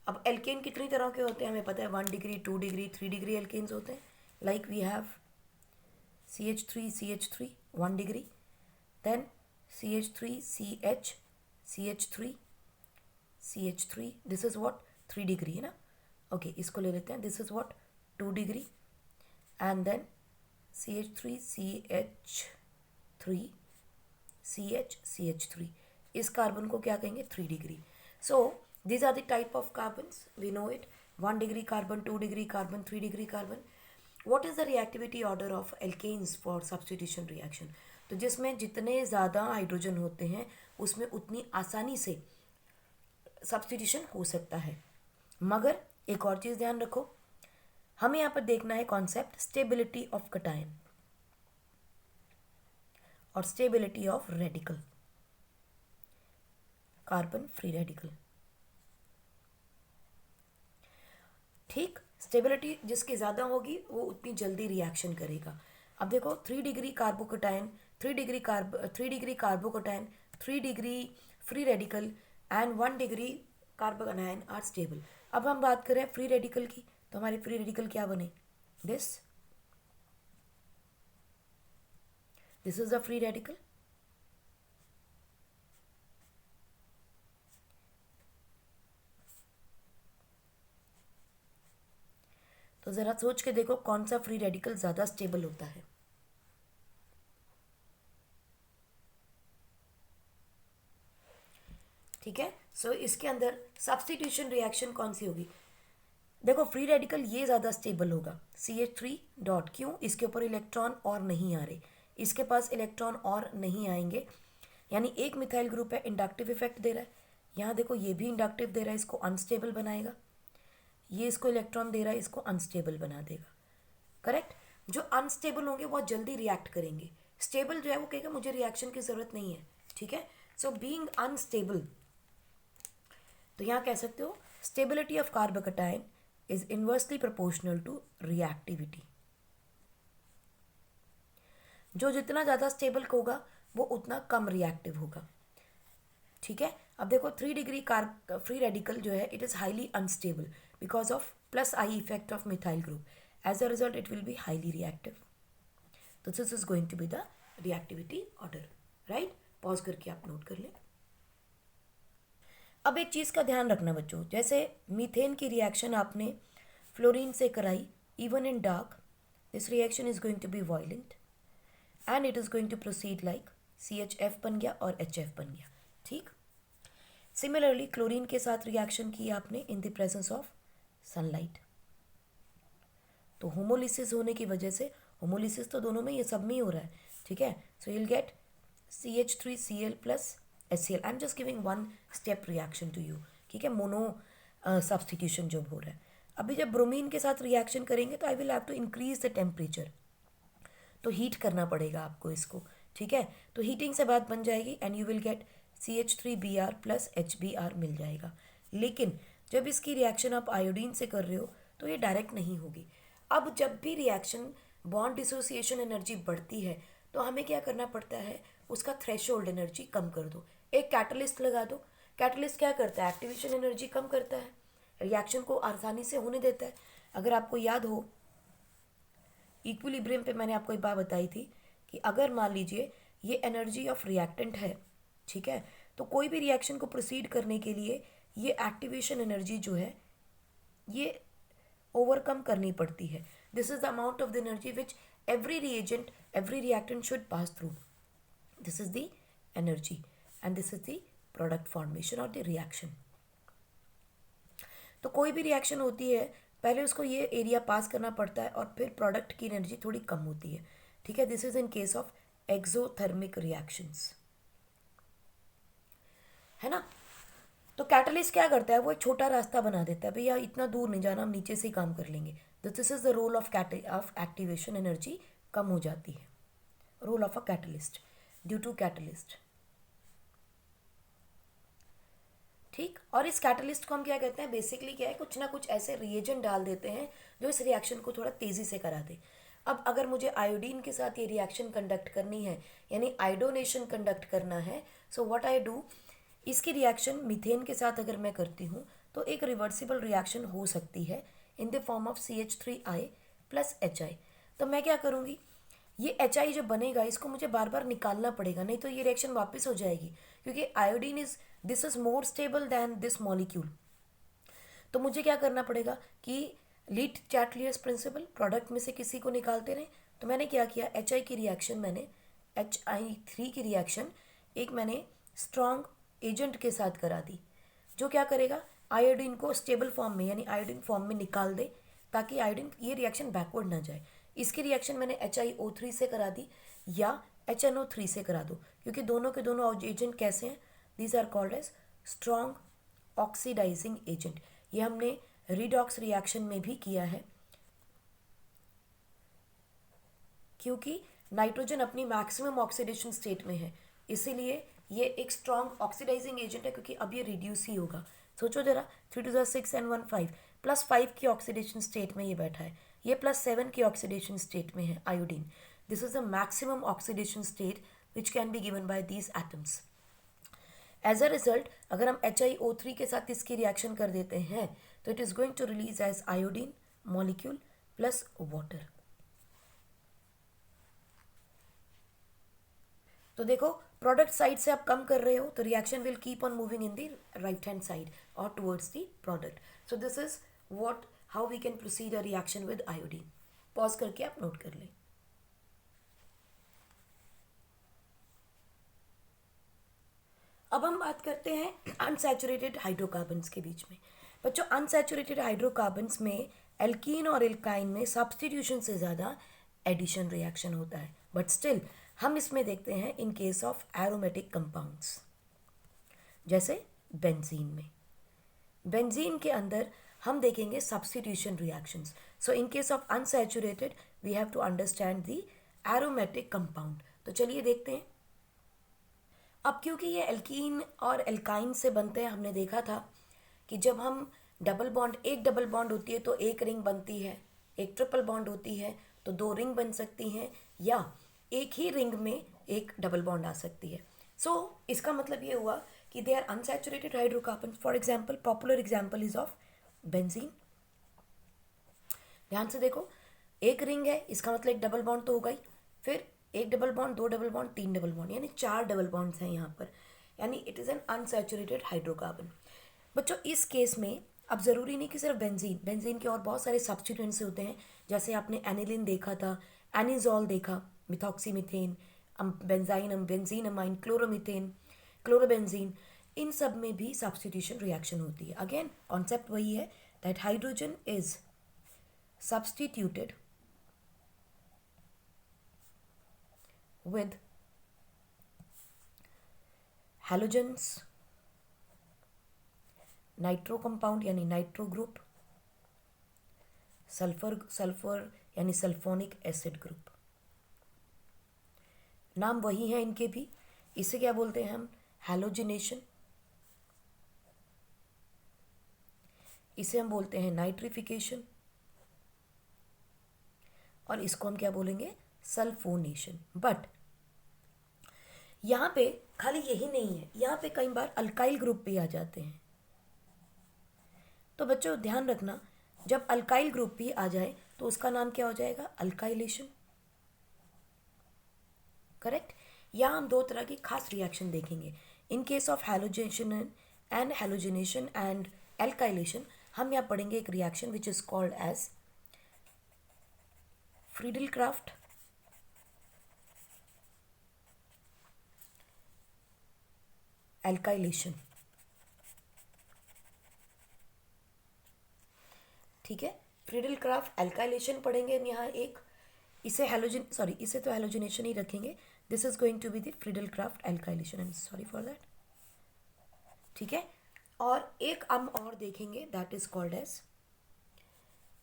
अब एल्केन कितनी तरह के होते हैं हमें पता है, 1 डिग्री, 2 डिग्री, 3 डिग्री एल्केन्स होते हैं। Like we have CH3 1 degree, then CH3 this is what 3 degree है ना। ओके, इसको ले लेते हैं, this is what 2 degree, and then CH3 इस कार्बन को क्या कहेंगे, 3 degree. So these are the type of carbons, we know it, 1 degree carbon, 2 degree carbon, 3 degree carbon. What is the reactivity order of alkanes for substitution reaction? तो जिसमें जितने ज़्यादा हाइड्रोजन होते हैं उसमें उतनी आसानी से सब्स्टिट्यूशन हो सकता है। मगर एक और चीज़ ध्यान रखो, हमें यहाँ पर देखना है कॉन्सेप्ट स्टेबिलिटी ऑफ कटायन और stability of radical, carbon free radical, ठीक। स्टेबिलिटी जिसकी ज़्यादा होगी वो उतनी जल्दी रिएक्शन करेगा। अब देखो 3 degree carbocation, 3 degree carbocation, 3 degree free radical and 1 degree carbocation are stable. अब हम बात करें फ्री रेडिकल की, तो हमारे फ्री रेडिकल क्या बने, this is the free radical. तो ज़रा सोच के देखो कौन सा फ्री रेडिकल ज़्यादा स्टेबल होता है। ठीक है, सो इसके अंदर सब्स्टिट्यूशन रिएक्शन कौन सी होगी, देखो फ्री रेडिकल ये ज़्यादा स्टेबल होगा, CH3 डॉट, क्यों, इसके ऊपर इलेक्ट्रॉन और नहीं आ रहे, इसके पास इलेक्ट्रॉन और नहीं आएंगे, यानी एक मिथाइल ग्रुप है, इंडक्टिव इफेक्ट दे रहा है। यहाँ देखो ये भी इंडक्टिव दे रहा है, इसको अनस्टेबल बनाएगा, ये इसको इलेक्ट्रॉन दे रहा है, इसको अनस्टेबल बना देगा, करेक्ट। जो अनस्टेबल होंगे बहुत जल्दी रिएक्ट करेंगे, स्टेबल जो है वो कहेगा मुझे रिएक्शन की ज़रूरत नहीं है, ठीक है। सो बीइंग अनस्टेबल, तो यहाँ कह सकते हो stability of carbocation is inversely proportional to reactivity. जो जितना ज़्यादा स्टेबल होगा वो उतना कम रिएक्टिव होगा, ठीक है। अब देखो 3 डिग्री फ्री रेडिकल जो है it is highly unstable because of +I effect of methyl group, as a result it will be highly reactive. तो this is going to be the reactivity order, right. Pause करके आप नोट कर लें। अब एक चीज़ का ध्यान रखना बच्चों, जैसे मीथेन की रिएक्शन आपने फ्लोरीन से कराई, even in dark this reaction is going to be violent and it is going to proceed like CHF बन गया और HF बन गया, ठीक। सिमिलरली क्लोरीन के साथ रिएक्शन की आपने इन द प्रेजेंस ऑफ सनलाइट, तो होमोलिसिस होने की वजह से, होमोलिसिस तो दोनों में ये सब में ही हो रहा है, ठीक है। So you will get CH3Cl plus HCl। I am just giving 1 step reaction to you, ठीक है, मोनो सब्स्टिट्यूशन जो हो रहा है। अभी जब ब्रोमीन के साथ रिएक्शन करेंगे तो I will have to increase the temperature, तो हीट करना पड़ेगा आपको इसको, ठीक है। तो हीटिंग से बात बन जाएगी and you will gate CH3Br plus HBr मिल जाएगा। लेकिन जब इसकी रिएक्शन आप आयोडीन से कर रहे हो तो ये डायरेक्ट नहीं होगी। अब जब भी रिएक्शन बॉन्ड डिसोसिएशन एनर्जी बढ़ती है तो हमें क्या करना पड़ता है, उसका थ्रेशोल्ड एनर्जी कम कर दो, एक कैटलिस्ट लगा दो। कैटलिस्ट क्या करता है, एक्टिवेशन एनर्जी कम करता है, रिएक्शन को आसानी से होने देता है। अगर आपको याद हो इक्विलिब्रियम पे मैंने आपको एक बात बताई थी कि अगर मान लीजिए ये एनर्जी ऑफ रिएक्टेंट है, ठीक है, तो कोई भी रिएक्शन को प्रोसीड करने के लिए ये एक्टिवेशन एनर्जी जो है ये ओवरकम करनी पड़ती है. This is the amount of the energy which every reagent, every reactant should pass through. This is the energy and this is the product formation or the reaction. तो कोई भी रिएक्शन होती है पहले उसको ये एरिया पास करना पड़ता है और फिर प्रोडक्ट की एनर्जी थोड़ी कम होती है. ठीक है, this is in case of exothermic reactions, है ना. तो कैटलिस्ट क्या करता है, वो एक छोटा रास्ता बना देता है, भैया इतना दूर नहीं जाना, हम नीचे से ही काम कर लेंगे. This is the role of activation, energy कम हो जाती है. Role of a catalyst due to catalyst. ठीक, और इस कैटलिस्ट को हम क्या कहते हैं, बेसिकली क्या है, कुछ ना कुछ ऐसे रिएजेंट डाल देते हैं जो इस रिएक्शन को थोड़ा तेज़ी से करा दे. अब अगर मुझे आयोडीन के साथ ये रिएक्शन कंडक्ट करनी है, यानी आयोडोनेशन कंडक्ट करना है, सो व्हाट आई डू, इसकी रिएक्शन मीथेन के साथ अगर मैं करती हूँ तो एक रिवर्सिबल रिएक्शन हो सकती है in the form of CH3I plus HI. तो मैं क्या करूँगी, ये HI जो बनेगा इसको मुझे बार बार निकालना पड़ेगा, नहीं तो ये रिएक्शन वापस हो जाएगी, क्योंकि iodine this is more stable then this molecule. तो मुझे क्या करना पड़ेगा कि लीट चैटलियर्स प्रिंसिपल, प्रोडक्ट में से किसी को निकालते रहे. तो मैंने क्या किया, HI की रिएक्शन, मैंने HI3 की रिएक्शन एक मैंने स्ट्रॉन्ग एजेंट के साथ करा दी, जो क्या करेगा, आयोडीन को स्टेबल फॉर्म में यानी आयोडीन फॉर्म में निकाल दे, ताकि आयोडीन ये रिएक्शन बैकवर्ड ना जाए. इसकी रिएक्शन मैंने HiO3 से करा दी या HNO3 से करा दो, क्योंकि दोनों के दोनों एजेंट कैसे हैं, these are called as strong oxidizing agent. ये हमने रिडॉक्स रिएक्शन में भी किया है, क्योंकि नाइट्रोजन अपनी मैक्सिमम ऑक्सीडेशन स्टेट में है, इसीलिए ये एक स्ट्रॉन्ग ऑक्सीडाइजिंग एजेंट है, क्योंकि अब ये रिड्यूस ही होगा. सोचो जरा, 3 to the 6 and 1 5 +5 की ऑक्सीडेशन स्टेट में ये बैठा है, ये +7 की ऑक्सीडेशन स्टेट में है iodine. This is the maximum oxidation state which can be given by these atoms. As a result अगर हम HiO3 के साथ इसकी रिएक्शन कर देते हैं तो it is going to release as iodine molecule plus water. तो देखो, प्रोडक्ट साइड से आप कम कर रहे हो तो reaction will keep on moving in the right hand side और towards the product. So this is what how we can proceed a reaction with iodine. Pause करके आप नोट कर लें. अब हम बात करते हैं अनसैचुरेटेड हाइड्रोकार्बन्स के बीच में. बच्चों, अनसैचुरेटेड हाइड्रोकार्बन्स में एल्कीन और एल्काइन में सब्स्टिट्यूशन से ज़्यादा एडिशन रिएक्शन होता है, बट स्टिल हम इसमें देखते हैं in case of aromatic compounds, जैसे बेंजीन में. बेंजीन के अंदर हम देखेंगे substitution reactions. So in case of unsaturated we have to understand the aromatic compound. तो चलिए देखते हैं. अब क्योंकि ये एल्कीन और एल्काइन से बनते हैं, हमने देखा था कि जब हम एक डबल बॉन्ड होती है तो एक रिंग बनती है, एक ट्रिपल बॉन्ड होती है तो 2 रिंग बन सकती हैं, या एक ही रिंग में एक डबल बॉन्ड आ सकती है. सो इसका मतलब ये हुआ कि they are unsaturated hydrocarbon. For example, popular example is of benzene. ध्यान से देखो, एक रिंग है, इसका मतलब एक डबल बॉन्ड तो होगा ही, फिर एक double bond, 2 double bond, 3 double bond, यानी 4 डबल बॉन्ड्स हैं यहाँ पर, यानी it is an unsaturated hydrocarbon. बच्चों, इस केस में अब ज़रूरी नहीं कि सिर्फ बेंजीन के और बहुत सारे सब्स्टिट्यूएंट्स होते हैं, जैसे आपने एनिलिन देखा था, एनिजॉल देखा, मिथॉक्सीमीथेन, बेंजीन अमाइन, क्लोरोमीथेन, क्लोरोबेंजीन, इन सब में भी सब्स्टिट्यूशन रिएक्शन होती है. अगेन कॉन्सेप्ट वही है that hydrogen is substituted with halogens, nitro compound यानी नाइट्रो ग्रुप, सल्फर यानी सल्फोनिक एसिड ग्रुप. नाम वही है इनके भी. इसे क्या बोलते हैं हम, हैलोजिनेशन. इसे हम बोलते हैं नाइट्रिफिकेशन, और इसको हम क्या बोलेंगे, सल्फोनेशन. बट यहाँ पे खाली यही नहीं है, यहाँ पे कई बार अल्काइल ग्रुप भी आ जाते हैं. तो बच्चों ध्यान रखना, जब अल्काइल ग्रुप भी आ जाए तो उसका नाम क्या हो जाएगा, अल्काइलेशन. करेक्ट. यहाँ हम 2 तरह की खास रिएक्शन देखेंगे. In case of halogenation and alkylation हम यहाँ पढ़ेंगे एक reaction which is called as Friedel Crafts alkylation. ठीक है, फ्रीडल-क्राफ्ट एल्काइलेशन पढ़ेंगे यहाँ एक, इसे इसे तो हेलोजिनेशन ही रखेंगे। This is going to be the Friedel Crafts alkylation, I am sorry for that. ठीक है, और एक हम और देखेंगे that is called as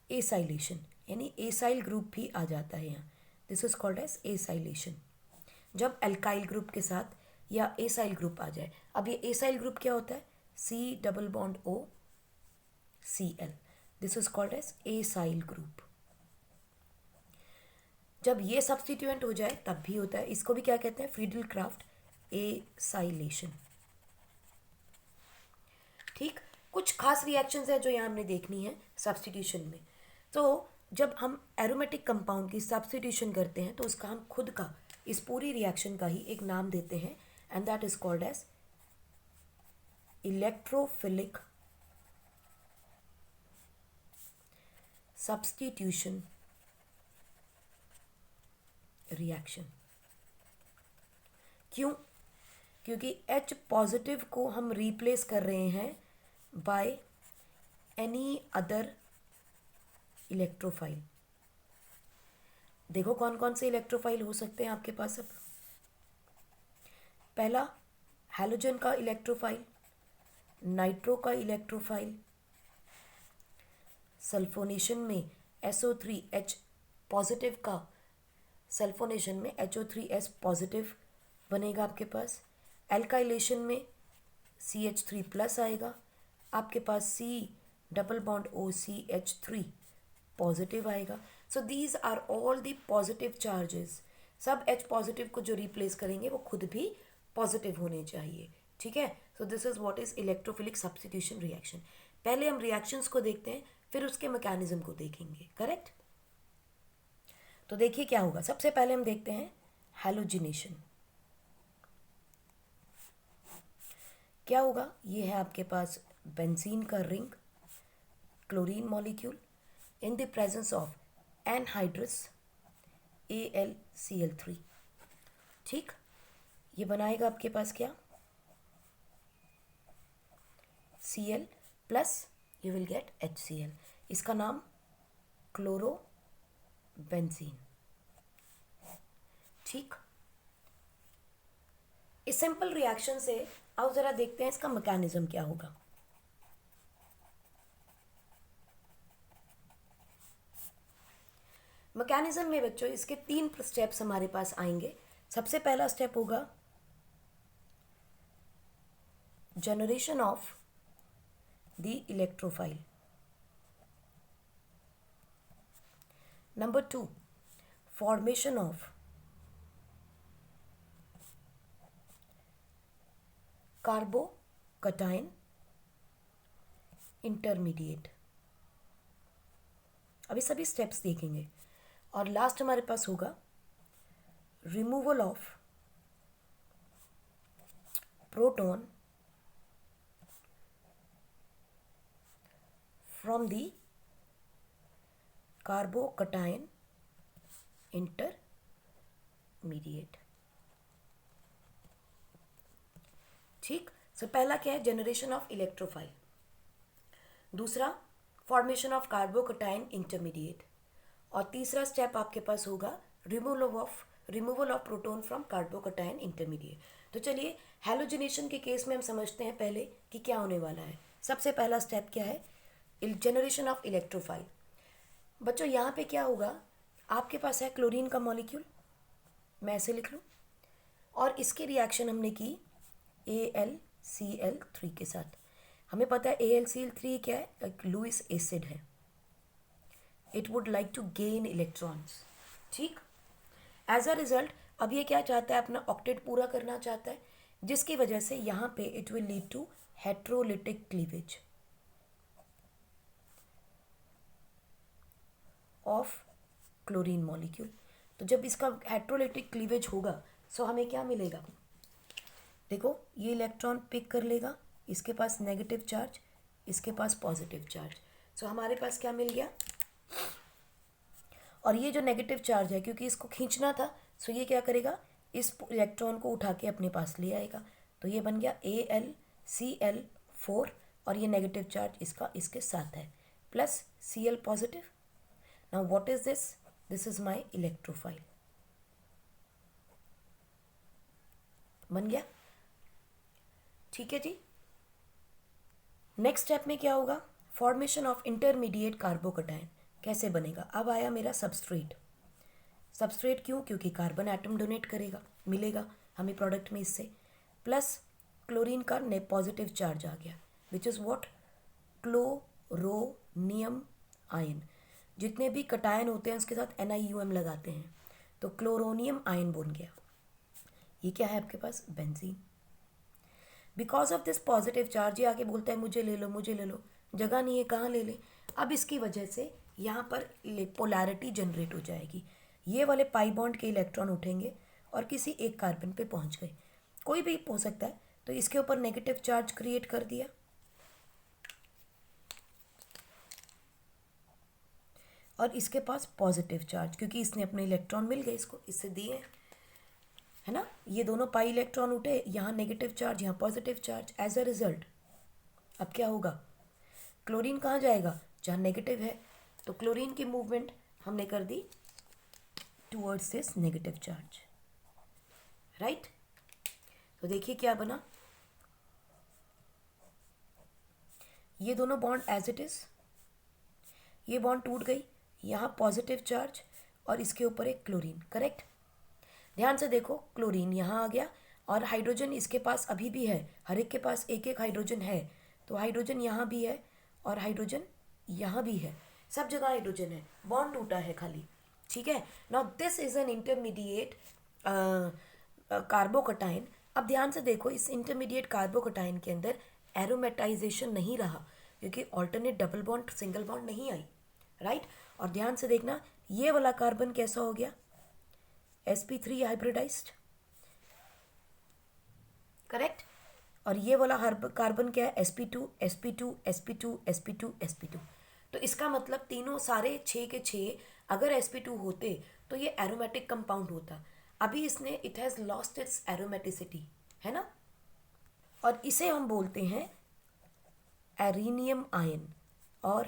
acylation, यानी एसाइल ग्रुप भी आ जाता है यहाँ। This is called as acylation, जब एल्काइल ग्रुप के साथ या एसाइल ग्रुप आ जाए। अब ये एसाइल ग्रुप क्या होता है? C+O Cl, this is called as acyl group. जब ये सब्स्टिट्यूएंट हो जाए तब भी होता है, इसको भी क्या कहते हैं? Friedel-Crafts acylation. ठीक, कुछ खास रिएक्शंस हैं जो यहाँ हमने देखनी है सब्स्टिट्यूशन में। तो जब हम एरोमेटिक कंपाउंड की सब्स्टिट्यूशन करते हैं तो उसका हम खुद का, इस पूरी रिएक्शन का ही एक नाम देते हैं, and that is called as electrophilic substitution reaction. क्यों? क्योंकि H पॉजिटिव को हम रिप्लेस कर रहे हैं बाय एनी अदर इलेक्ट्रोफाइल। देखो कौन कौन से इलेक्ट्रोफाइल हो सकते हैं आपके पास। अब पहला, हैलोजन का इलेक्ट्रोफाइल, नाइट्रो का इलेक्ट्रोफाइल, सल्फोनेशन में SO3H पॉजिटिव का, सल्फोनेशन में HO3S पॉजिटिव बनेगा आपके पास। एल्काइलेशन में CH3+ आएगा, आपके पास C+OCH3 पॉजिटिव आएगा। So these are all the positive charges. सब H पॉजिटिव को जो रिप्लेस करेंगे वो खुद भी पॉजिटिव होने चाहिए। ठीक है, सो this is what is electrophilic substitution reaction. पहले हम रिएक्शंस को देखते हैं, फिर उसके मैकेनिज्म को देखेंगे। करेक्ट? तो देखिए क्या होगा। सबसे पहले हम देखते हैं हैलोजिनेशन। क्या होगा? ये है आपके पास बेंजीन का ring, chlorine molecule in the presence of anhydrous AlCl3। ठीक, ये बनाएगा आपके पास क्या? Cl plus you will get HCl। इसका नाम क्लोरोबेंजीन। ठीक, इस सिंपल रिएक्शन से आओ जरा देखते हैं इसका मैकेनिज्म क्या होगा। मैकेनिज्म में बच्चों इसके 3 स्टेप्स हमारे पास आएंगे। सबसे पहला स्टेप होगा generation of the electrophile. Number 2, formation of carbocation intermediate. अभी सभी स्टेप्स देखेंगे। और लास्ट हमारे पास होगा removal of proton from the carbocation intermediate. ठीक, सो पहला क्या है? Generation of electrophile. दूसरा, फॉर्मेशन ऑफ कार्बोकटायन इंटरमीडिएट। और तीसरा स्टेप आपके पास होगा removal of proton from carbocation intermediate. तो चलिए हैलोजिनेशन के केस में हम समझते हैं पहले कि क्या होने वाला है। सबसे पहला स्टेप क्या है? Generation of electrophile. बच्चों यहाँ पे क्या होगा? आपके पास है क्लोरीन का मॉलिक्यूल, मैं ऐसे लिख लूँ, और इसकी रिएक्शन हमने की AlCl3 के साथ। हमें पता है AlCl3 क्या है? एक लुईस एसिड है। It would like to gain electrons. ठीक, एज अ रिजल्ट अब ये क्या चाहता है? अपना ऑक्टेट पूरा करना चाहता है, जिसकी वजह से यहाँ पे it will lead to heterolytic cleavage of chlorine molecule. तो जब इसका हेट्रोलिटिक क्लीवेज होगा सो हमें क्या मिलेगा? देखो ये इलेक्ट्रॉन पिक कर लेगा, इसके पास नेगेटिव चार्ज, इसके पास पॉजिटिव चार्ज। सो हमारे पास क्या मिल गया, और ये जो नेगेटिव चार्ज है क्योंकि इसको खींचना था, सो ये क्या करेगा, इस इलेक्ट्रॉन को उठा के अपने पास ले आएगा। तो ये बन गया AlCl4 और ये नेगेटिव चार्ज इसका इसके साथ है, plus Cl positive. Now what is this, this is my electrophile. बन गया, ठीक है जी। नेक्स्ट स्टेप में क्या होगा, फॉर्मेशन ऑफ इंटरमीडिएट कार्बोकटायन। कैसे बनेगा, अब आया मेरा सबस्ट्रेट। सबस्ट्रेट क्यों, क्योंकि कार्बन एटम डोनेट करेगा, मिलेगा हमें प्रोडक्ट में इससे, प्लस क्लोरीन का पॉजिटिव चार्ज आ गया which is what, chloronium ion. जितने भी कटायन होते हैं उसके साथ NiUm लगाते हैं, तो क्लोरोनियम आयन बन गया। ये क्या है आपके पास, benzene. Because of this positive charge ये आके बोलता है मुझे ले लो मुझे ले लो, जगह नहीं है कहाँ ले ले। अब इसकी वजह से यहाँ पर पोलैरिटी जनरेट हो जाएगी, ये वाले पाई बॉन्ड के इलेक्ट्रॉन उठेंगे और किसी एक कार्बन पे पहुँच गए, कोई भी हो सकता है, तो इसके ऊपर नेगेटिव चार्ज क्रिएट कर दिया, और इसके पास पॉजिटिव चार्ज क्योंकि इसने अपने इलेक्ट्रॉन मिल गए इसको, इससे दिए है ना, ये दोनों पाई इलेक्ट्रॉन उठे, यहाँ नेगेटिव चार्ज यहाँ positive charge. As a result अब क्या होगा, क्लोरीन कहाँ जाएगा, जहाँ नेगेटिव है, तो क्लोरीन की मूवमेंट हमने कर दी towards this negative charge, right. तो देखिए क्या बना, ये दोनों बॉन्ड एज इट इज, ये बॉन्ड टूट गई, यहाँ पॉजिटिव चार्ज और इसके ऊपर एक क्लोरीन, करेक्ट। ध्यान से देखो, क्लोरीन यहाँ आ गया और हाइड्रोजन इसके पास अभी भी है, हर एक के पास एक एक हाइड्रोजन है, तो हाइड्रोजन यहाँ भी है और हाइड्रोजन यहाँ भी है, सब जगह हाइड्रोजन है, बॉन्ड टूटा है खाली, ठीक है। Now this is an intermediate कार्बोकटाइन। अब ध्यान से देखो, इस इंटरमीडिएट कार्बोकटाइन के अंदर एरोमेटाइजेशन नहीं रहा क्योंकि alternate double bond single bond नहीं आई, राइट। और ध्यान से देखना, ये वाला कार्बन कैसा हो गया, sp3 हाइब्रिडाइज्ड, करेक्ट। और ये वाला कार्बन क्या है, sp2 sp2 sp2 sp2 sp2। तो इसका मतलब तीनों सारे 6 के 6 अगर sp2 होते तो ये एरोमेटिक कंपाउंड होता, अभी इसने it has lost it's aromaticity, है ना। और इसे हम बोलते हैं एरीनियम आयन और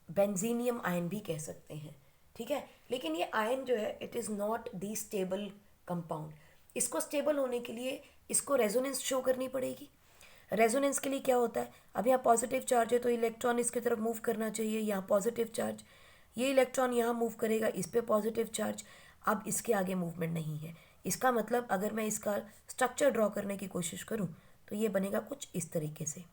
बेंजीनियम आयन भी कह सकते हैं, ठीक है। लेकिन ये आयन जो है it is not the stable compound, इसको स्टेबल होने के लिए इसको रेजोनेंस शो करनी पड़ेगी। रेजोनेंस के लिए क्या होता है, अब यहाँ पॉजिटिव चार्ज है तो इलेक्ट्रॉन इसकी तरफ मूव करना चाहिए, यहाँ पॉजिटिव चार्ज, ये इलेक्ट्रॉन यहाँ मूव करेगा, इस पर पॉजिटिव चार्ज, अब इसके आगे मूवमेंट नहीं है। इसका मतलब अगर मैं इसका स्ट्रक्चर ड्रॉ करने की कोशिश करूँ तो ये बनेगा कुछ इस तरीके से।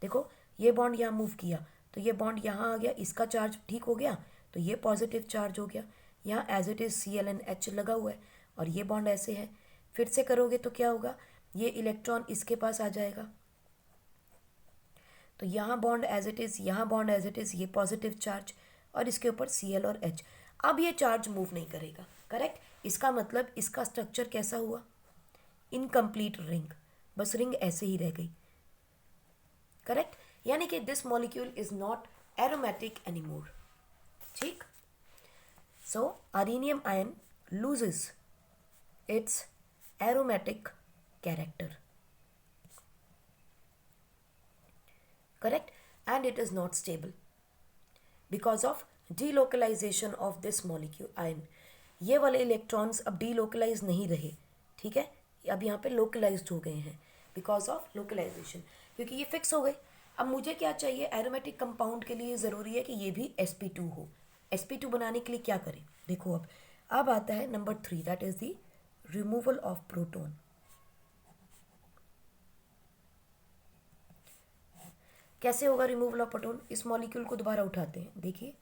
देखो ये बॉन्ड यहाँ मूव किया तो ये बॉन्ड यहाँ आ गया, इसका चार्ज ठीक हो गया तो ये पॉजिटिव चार्ज हो गया, यहाँ एज इट इज़ Cl लगा हुआ है और ये बॉन्ड ऐसे है। फिर से करोगे तो क्या होगा, ये इलेक्ट्रॉन इसके पास आ जाएगा, तो यहाँ बॉन्ड एज इट इज़, यहाँ बॉन्ड एज इट इज़, ये पॉजिटिव चार्ज और इसके ऊपर Cl और H। अब ये चार्ज मूव नहीं करेगा, करेक्ट। इसका मतलब इसका स्ट्रक्चर कैसा हुआ, इनकम्प्लीट रिंग, बस रिंग ऐसे ही रह गई, करेक्ट। यानी कि this molecule is not aromatic anymore, ठीक। So arenium ion loses its aromatic character, correct, and it is not stable because of delocalization of this molecule ion। ये वाले इलेक्ट्रॉन्स अब delocalize नहीं रहे, ठीक है, अब यहाँ पे localized हो गए हैं because of localization, क्योंकि ये फिक्स हो गए। अब मुझे क्या चाहिए, एरोमेटिक कंपाउंड के लिए ज़रूरी है कि ये भी sp2 हो। sp2 बनाने के लिए क्या करें, देखो अब आता है number 3, that is the removal of proton. कैसे होगा रिमूवल ऑफ प्रोटॉन, इस मॉलिक्यूल को दोबारा उठाते हैं, देखिए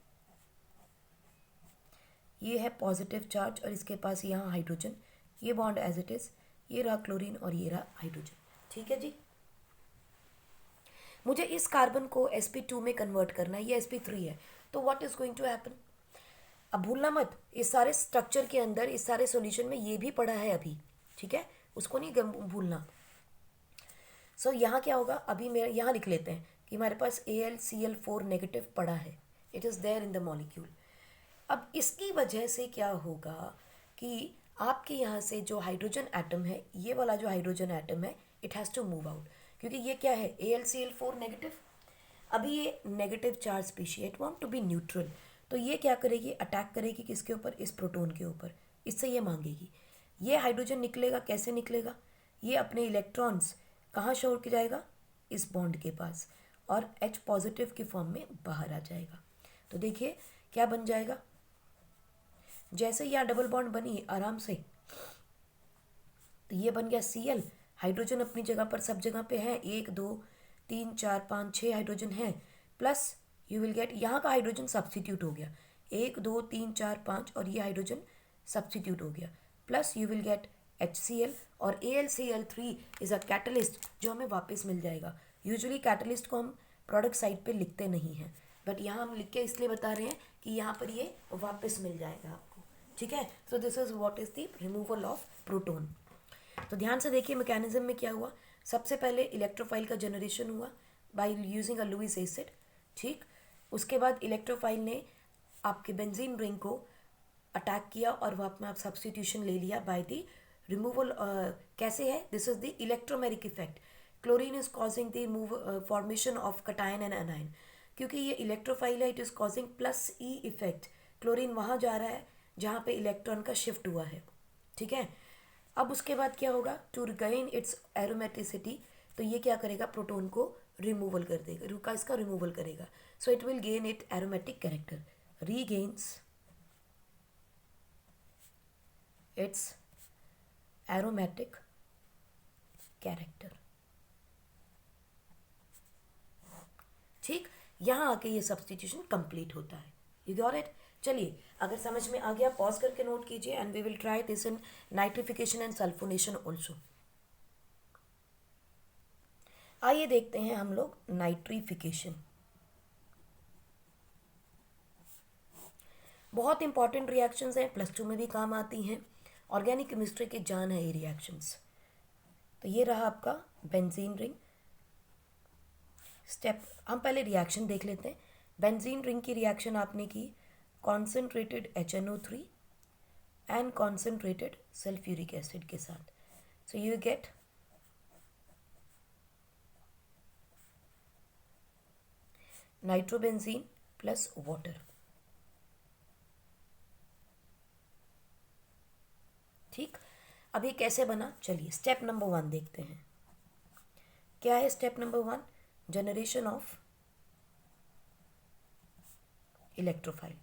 ये है पॉजिटिव चार्ज और इसके पास यहाँ हाइड्रोजन, ये बॉन्ड एज इट इज़, ये रहा क्लोरीन और ये रहा हाइड्रोजन, ठीक है जी। मुझे इस कार्बन को sp2 में कन्वर्ट करना है, ये sp3 है, तो what is going to happen. अब भूलना मत, इस सारे स्ट्रक्चर के अंदर, इस सारे सॉल्यूशन में ये भी पड़ा है अभी, ठीक है, उसको नहीं भूलना। सो यहाँ क्या होगा, अभी मेरे यहाँ लिख लेते हैं कि हमारे पास AlCl4 नेगेटिव पड़ा है, it is there in the molecule. अब इसकी वजह से क्या होगा कि आपके यहाँ से जो हाइड्रोजन एटम है, ये वाला जो हाइड्रोजन एटम है, it has to move out, क्योंकि ये क्या है, AlCl4 नेगेटिव। अभी ये negative charge species, it want to be neutral, तो ये क्या करेगी, अटैक करेगी किसके ऊपर, इस प्रोटॉन के ऊपर, इससे ये मांगेगी। ये हाइड्रोजन निकलेगा, कैसे निकलेगा, ये अपने इलेक्ट्रॉन्स कहाँ छोड़ के जाएगा, इस बॉन्ड के पास, और H पॉजिटिव की फॉर्म में बाहर आ जाएगा। तो देखिए क्या बन जाएगा, जैसे यहाँ डबल बॉन्ड बनी आराम से, तो ये बन गया Cl, हाइड्रोजन अपनी जगह पर सब जगह पे है, 1 2 3 4 5 6 हाइड्रोजन है, प्लस यू विल गेट, यहाँ का हाइड्रोजन सब्स्टिट्यूट हो गया, 1 2 3 4 5, और ये हाइड्रोजन सब्स्टिट्यूट हो गया, plus you will get HCl, और AlCl3 इज़ अ कैटलिस्ट जो हमें वापस मिल जाएगा। यूजुअली कैटलिस्ट को हम प्रोडक्ट साइड पे लिखते नहीं हैं, बट यहाँ हम लिख के इसलिए बता रहे हैं कि यहाँ पर ये वापस मिल जाएगा आपको, ठीक है। So this is what is the removal of proton. तो ध्यान से देखिए मैकेनिज्म में क्या हुआ, सबसे पहले इलेक्ट्रोफाइल का जनरेशन हुआ by using a Lewis acid, ठीक। उसके बाद इलेक्ट्रोफाइल ने आपके बेंजीन रिंग को अटैक किया और वहाँ में आप सब्स्टिट्यूशन ले लिया बाय द रिमूवल। कैसे है, this is the electromeric effect, chlorine is causing the move formation of cation and anion, क्योंकि ये इलेक्ट्रोफाइल है, it is causing plus E effect, chlorine वहाँ जा रहा है जहाँ पे इलेक्ट्रॉन का शिफ्ट हुआ है, ठीक है। अब उसके बाद क्या होगा, टू रिगाइन इट्स एरोमेटिसिटी, तो ये क्या करेगा, प्रोटॉन को रिमूवल कर देगा, रुका इसका रिमूवल करेगा, so it will gain it aromatic character, regains its aromatic character, ठीक। यहाँ आके ये सब्स्टिट्यूशन कंप्लीट होता है, यू गॉट इट। चलिए अगर समझ में आ गया पॉज करके नोट कीजिए, and we will try this in nitrification and sulphonation also. आइए देखते हैं हम लोग नाइट्रिफिकेशन। बहुत इंपॉर्टेंट रिएक्शंस हैं, +2 में भी काम आती हैं, ऑर्गेनिक केमिस्ट्री की जान है ये रिएक्शंस। तो ये रहा आपका बेंजीन रिंग। स्टेप, हम पहले रिएक्शन देख लेते हैं। बेंजीन रिंग की रिएक्शन आपने की concentrated HNO3 and concentrated sulphuric acid के साथ, so you get nitrobenzene plus water, ठीक। अब ये कैसे बना, चलिए स्टेप नंबर 1 देखते हैं। क्या है step number 1, generation of electrophile.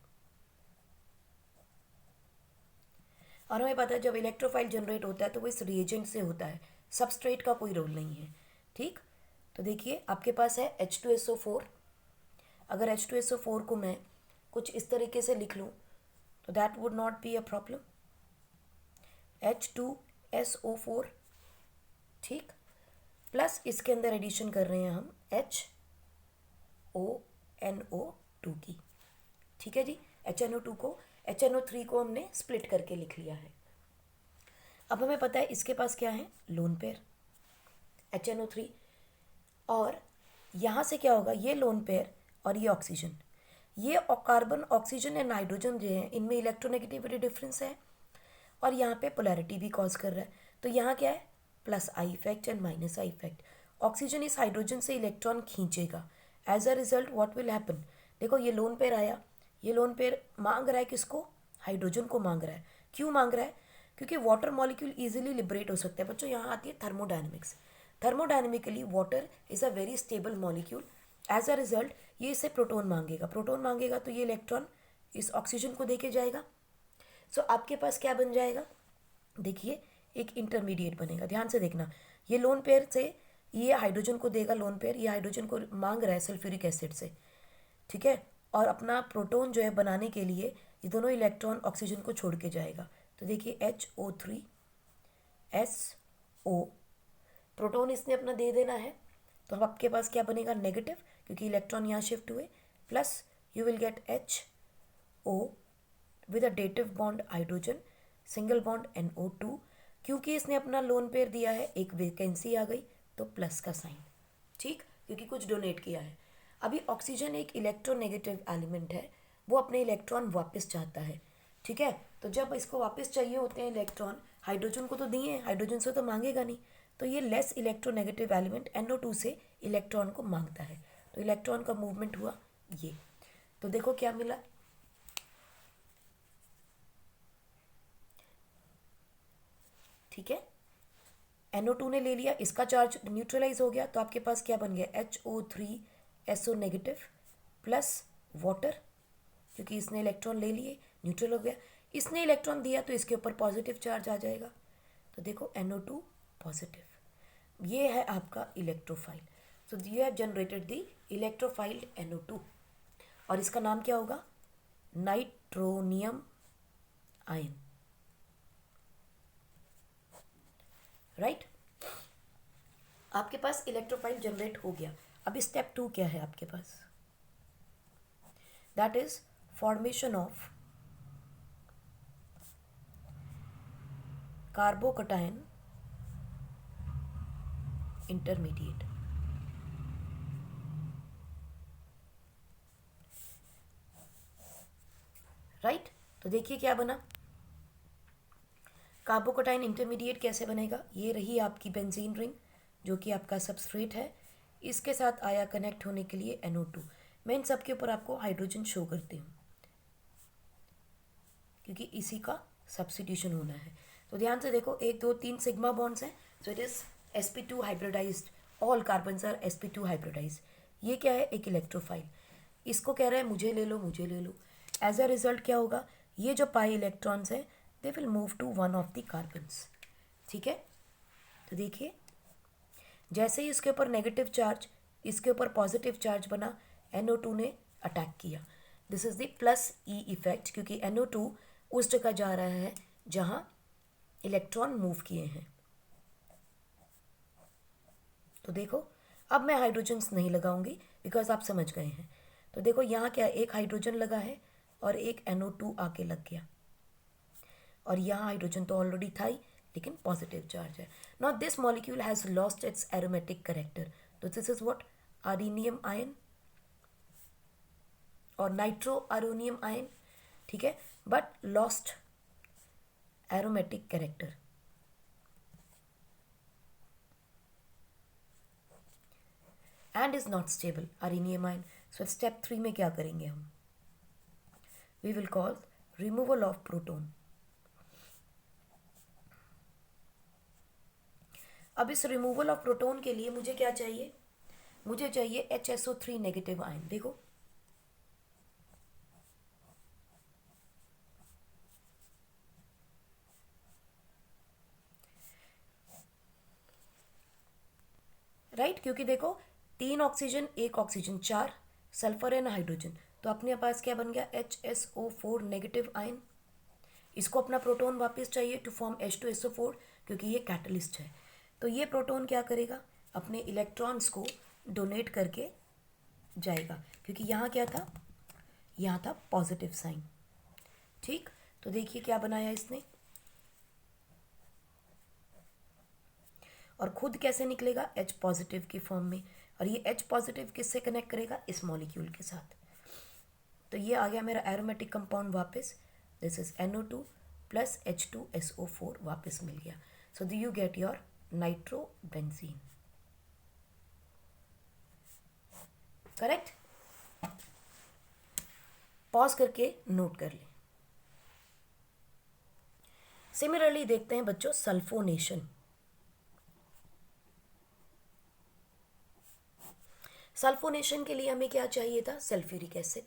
और हमें पता है जब इलेक्ट्रोफाइल जनरेट होता है तो वो इस रिएजेंट से होता है, सबस्ट्रेट का कोई रोल नहीं है, ठीक। तो देखिए आपके पास है H2SO4, अगर H2SO4 को मैं कुछ इस तरीके से लिख लूँ तो that would not be a problem, H2SO4, ठीक। प्लस इसके अंदर एडिशन कर रहे हैं हम HONO2 की, ठीक है जी। HNO2 को, HNO3 को हमने स्प्लिट करके लिख लिया है। अब हमें पता है इसके पास क्या है, लोन पेयर HNO3, और यहाँ से क्या होगा, ये लोन पेयर और ये ऑक्सीजन, ये कार्बन ऑक्सीजन एंड नाइट्रोजन जो है इनमें इलेक्ट्रोनेगेटिविटी डिफरेंस है, और यहाँ पे पोलैरिटी भी कॉज कर रहा है। तो यहाँ क्या है, +I effect and -I effect. Oxygen इस हाइड्रोजन से इलेक्ट्रॉन खींचेगा, as a result what will happen, देखो ये लोन पेयर आया, ये लोन पेयर मांग रहा है किसको, हाइड्रोजन को मांग रहा है। क्यों मांग रहा है, क्योंकि वाटर मॉलिक्यूल इजीली लिबरेट हो सकता है। बच्चों यहाँ आती है thermodynamics, thermodynamically water is a very stable molecule, as a result ये इससे प्रोटॉन मांगेगा, प्रोटॉन मांगेगा तो ये इलेक्ट्रॉन इस ऑक्सीजन को दे के जाएगा। सो आपके पास क्या बन जाएगा, देखिए एक इंटरमीडिएट बनेगा, ध्यान से देखना, ये लोन पेयर से ये हाइड्रोजन को देगा, लोन पेयर ये हाइड्रोजन को मांग रहा है सल्फ्यूरिक एसिड से, ठीक है, और अपना प्रोटॉन जो है बनाने के लिए ये दोनों इलेक्ट्रॉन ऑक्सीजन को छोड़ के जाएगा। तो देखिए HO3SO, प्रोटॉन इसने अपना दे देना है, तो अब आपके पास क्या बनेगा, नेगेटिव, क्योंकि इलेक्ट्रॉन यहाँ शिफ्ट हुए, plus you will gate HO with a dative bond hydrogen, single bond NO2, क्योंकि इसने अपना लोन पेयर दिया है, एक वैकेंसी आ गई, तो प्लस का साइन, ठीक, क्योंकि कुछ डोनेट किया है। अभी ऑक्सीजन एक इलेक्ट्रोनेगेटिव एलिमेंट है, वो अपने इलेक्ट्रॉन वापस चाहता है, ठीक है। तो जब इसको वापस चाहिए होते हैं इलेक्ट्रॉन, हाइड्रोजन को तो दिए हैं, हाइड्रोजन से तो मांगेगा नहीं, तो ये लेस इलेक्ट्रोनेगेटिव एलिमेंट NO2 से इलेक्ट्रॉन को मांगता है, तो इलेक्ट्रॉन का मूवमेंट हुआ ये। तो देखो क्या मिला, ठीक है, NO2 ने ले लिया, इसका चार्ज न्यूट्रलाइज हो गया, तो आपके पास क्या बन गया, HO3SO नेगेटिव प्लस वाटर, क्योंकि इसने इलेक्ट्रॉन ले लिए, न्यूट्रल हो गया, इसने इलेक्ट्रॉन दिया तो इसके ऊपर पॉजिटिव चार्ज आ जाएगा, तो देखो NO2 पॉजिटिव। ये है आपका electrophile. So you have generated the electrophile NO2, और इसका नाम क्या होगा, नाइट्रोनियम आयन, राइट। आपके पास इलेक्ट्रोफाइल जनरेट हो गया। अभी स्टेप 2 क्या है आपके पास, that is formation of carbocation intermediate, right. तो देखिए क्या बना, कार्बोकटाइन इंटरमीडिएट कैसे बनेगा, ये रही आपकी बेंजीन रिंग जो कि आपका सबस्ट्रेट है, इसके साथ आया कनेक्ट होने के लिए NO2। मैं इन सब के ऊपर आपको हाइड्रोजन शो करती हूँ क्योंकि इसी का सब्स्टिट्यूशन होना है। तो ध्यान से देखो, 1 2 3 सिग्मा बॉन्ड्स हैं, so it is sp2 hybridized, all carbons are sp2 hybridized. ये क्या है, एक इलेक्ट्रोफाइल, इसको कह रहा है मुझे ले लो, मुझे ले लो। एज अ रिजल्ट क्या होगा, ये जो पाई इलेक्ट्रॉन्स हैं they will move to one of the carbons, ठीक है। तो देखिए, जैसे ही इसके ऊपर नेगेटिव चार्ज, इसके ऊपर पॉजिटिव चार्ज बना, NO2 ने अटैक किया। This is the plus E effect, क्योंकि NO2 उस जगह जा रहा है जहाँ इलेक्ट्रॉन मूव किए हैं। तो देखो, अब मैं हाइड्रोजन्स नहीं लगाऊंगी बिकॉज आप समझ गए हैं। तो देखो यहाँ क्या, एक हाइड्रोजन लगा है और एक NO2 आके लग गया, और यहाँ हाइड्रोजन तो ऑलरेडी था ही, लेकिन पॉजिटिव चार्ज है। Now this molecule has lost its aromatic character, तो this is what, arenium ion और नाइट्रो आरोनियम आयन, ठीक है, but lost aromatic character. And is not stable arenium ion. So step 3 में क्या करेंगे हम, we will call removal of proton. अब इस रिमूवल ऑफ प्रोटोन के लिए मुझे क्या चाहिए, मुझे चाहिए HSO3 नेगेटिव आयन। देखो राइट, क्योंकि देखो 3 oxygen 1 oxygen 4 sulphur and hydrogen, तो अपने पास क्या बन गया, HSO4 नेगेटिव आयन। इसको अपना प्रोटोन वापस चाहिए टू फॉर्म H2SO4, क्योंकि ये कैटलिस्ट है। तो ये प्रोटोन क्या करेगा, अपने इलेक्ट्रॉन्स को डोनेट करके जाएगा, क्योंकि यहाँ क्या था, यहाँ था पॉजिटिव साइन, ठीक। तो देखिए क्या बनाया इसने, और खुद कैसे निकलेगा, H पॉजिटिव की फॉर्म में, और ये H पॉजिटिव किससे कनेक्ट करेगा, इस मॉलिक्यूल के साथ। तो ये आ गया मेरा एरोमेटिक कंपाउंड वापस, this is NO2 plus H2SO4 वापस मिल गया। So do you get your nitro benzene, correct. Pause करके नोट कर लें। सिमिलरली देखते हैं बच्चों सल्फोनेशन। सल्फोनेशन के लिए हमें क्या चाहिए था, सल्फ्यूरिक एसिड।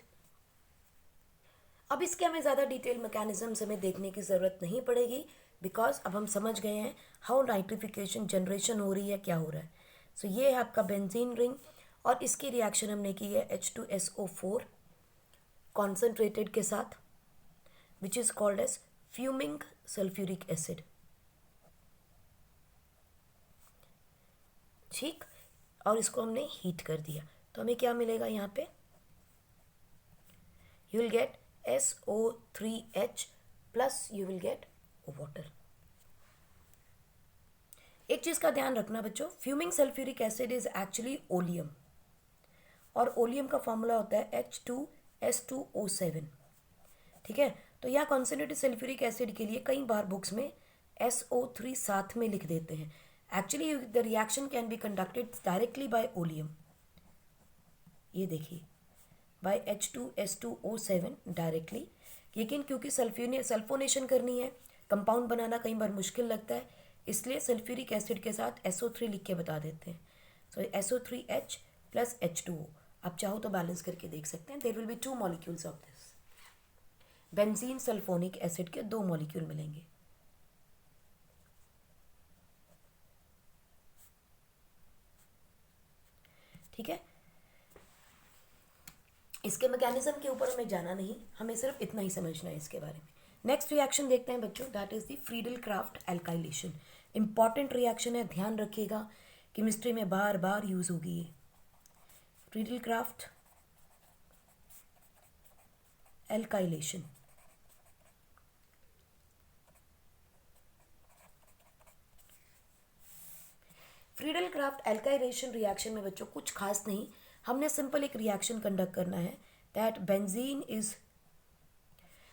अब इसके हमें ज़्यादा डिटेल मैकेनिज्म्स हमें देखने की ज़रूरत नहीं पड़ेगी, बिकॉज अब हम समझ गए हैं हाउ नाइट्रिफिकेशन जनरेशन हो रही है, क्या हो रहा है। सो ये है आपका बेंजीन रिंग, और इसकी रिएक्शन हमने की है H2SO4 कॉन्सेंट्रेटेड के साथ, which is called as fuming sulphuric acid, ठीक। और इसको हमने हीट कर दिया, तो हमें क्या मिलेगा यहाँ पे, you will gate SO3H plus you will get water. एक एक चीज़ का ध्यान रखना बच्चों, fuming sulphuric acid is actually oleum, और ओलियम का फॉर्मूला होता है H2S2O7। ठीक है, तो यहाँ कॉन्सेंट्रेटेड सल्फ्यूरिक एसिड के लिए कई बार बुक्स में SO3 साथ में लिख देते हैं। Actually the reaction can be conducted directly by oleum, ये देखिए, बाय H2S2O7 डायरेक्टली। लेकिन क्योंकि सल्फोनेशन करनी है, कंपाउंड बनाना कई बार मुश्किल लगता है, इसलिए सल्फ्यूरिक एसिड के साथ SO3 लिख के बता देते हैं। सो SO3H प्लस H2O, आप चाहो तो बैलेंस करके देख सकते हैं। There will be 2 molecules of this. Benzene sulphonic acid के 2 मॉलिक्यूल मिलेंगे। ठीक है, इसके मैकेनिज्म के ऊपर हमें जाना नहीं, हमें सिर्फ इतना ही समझना है इसके बारे में। नेक्स्ट रिएक्शन देखते हैं बच्चों, that is the Friedel craft alkylation. Important reaction है, ध्यान रखिएगा, केमिस्ट्री में बार बार यूज होगी ये। Friedel craft alkylation. Friedel craft alkylation reaction में बच्चों कुछ खास नहीं, हमने सिंपल एक रिएक्शन कंडक्ट करना है, दैट बेंजीन इज,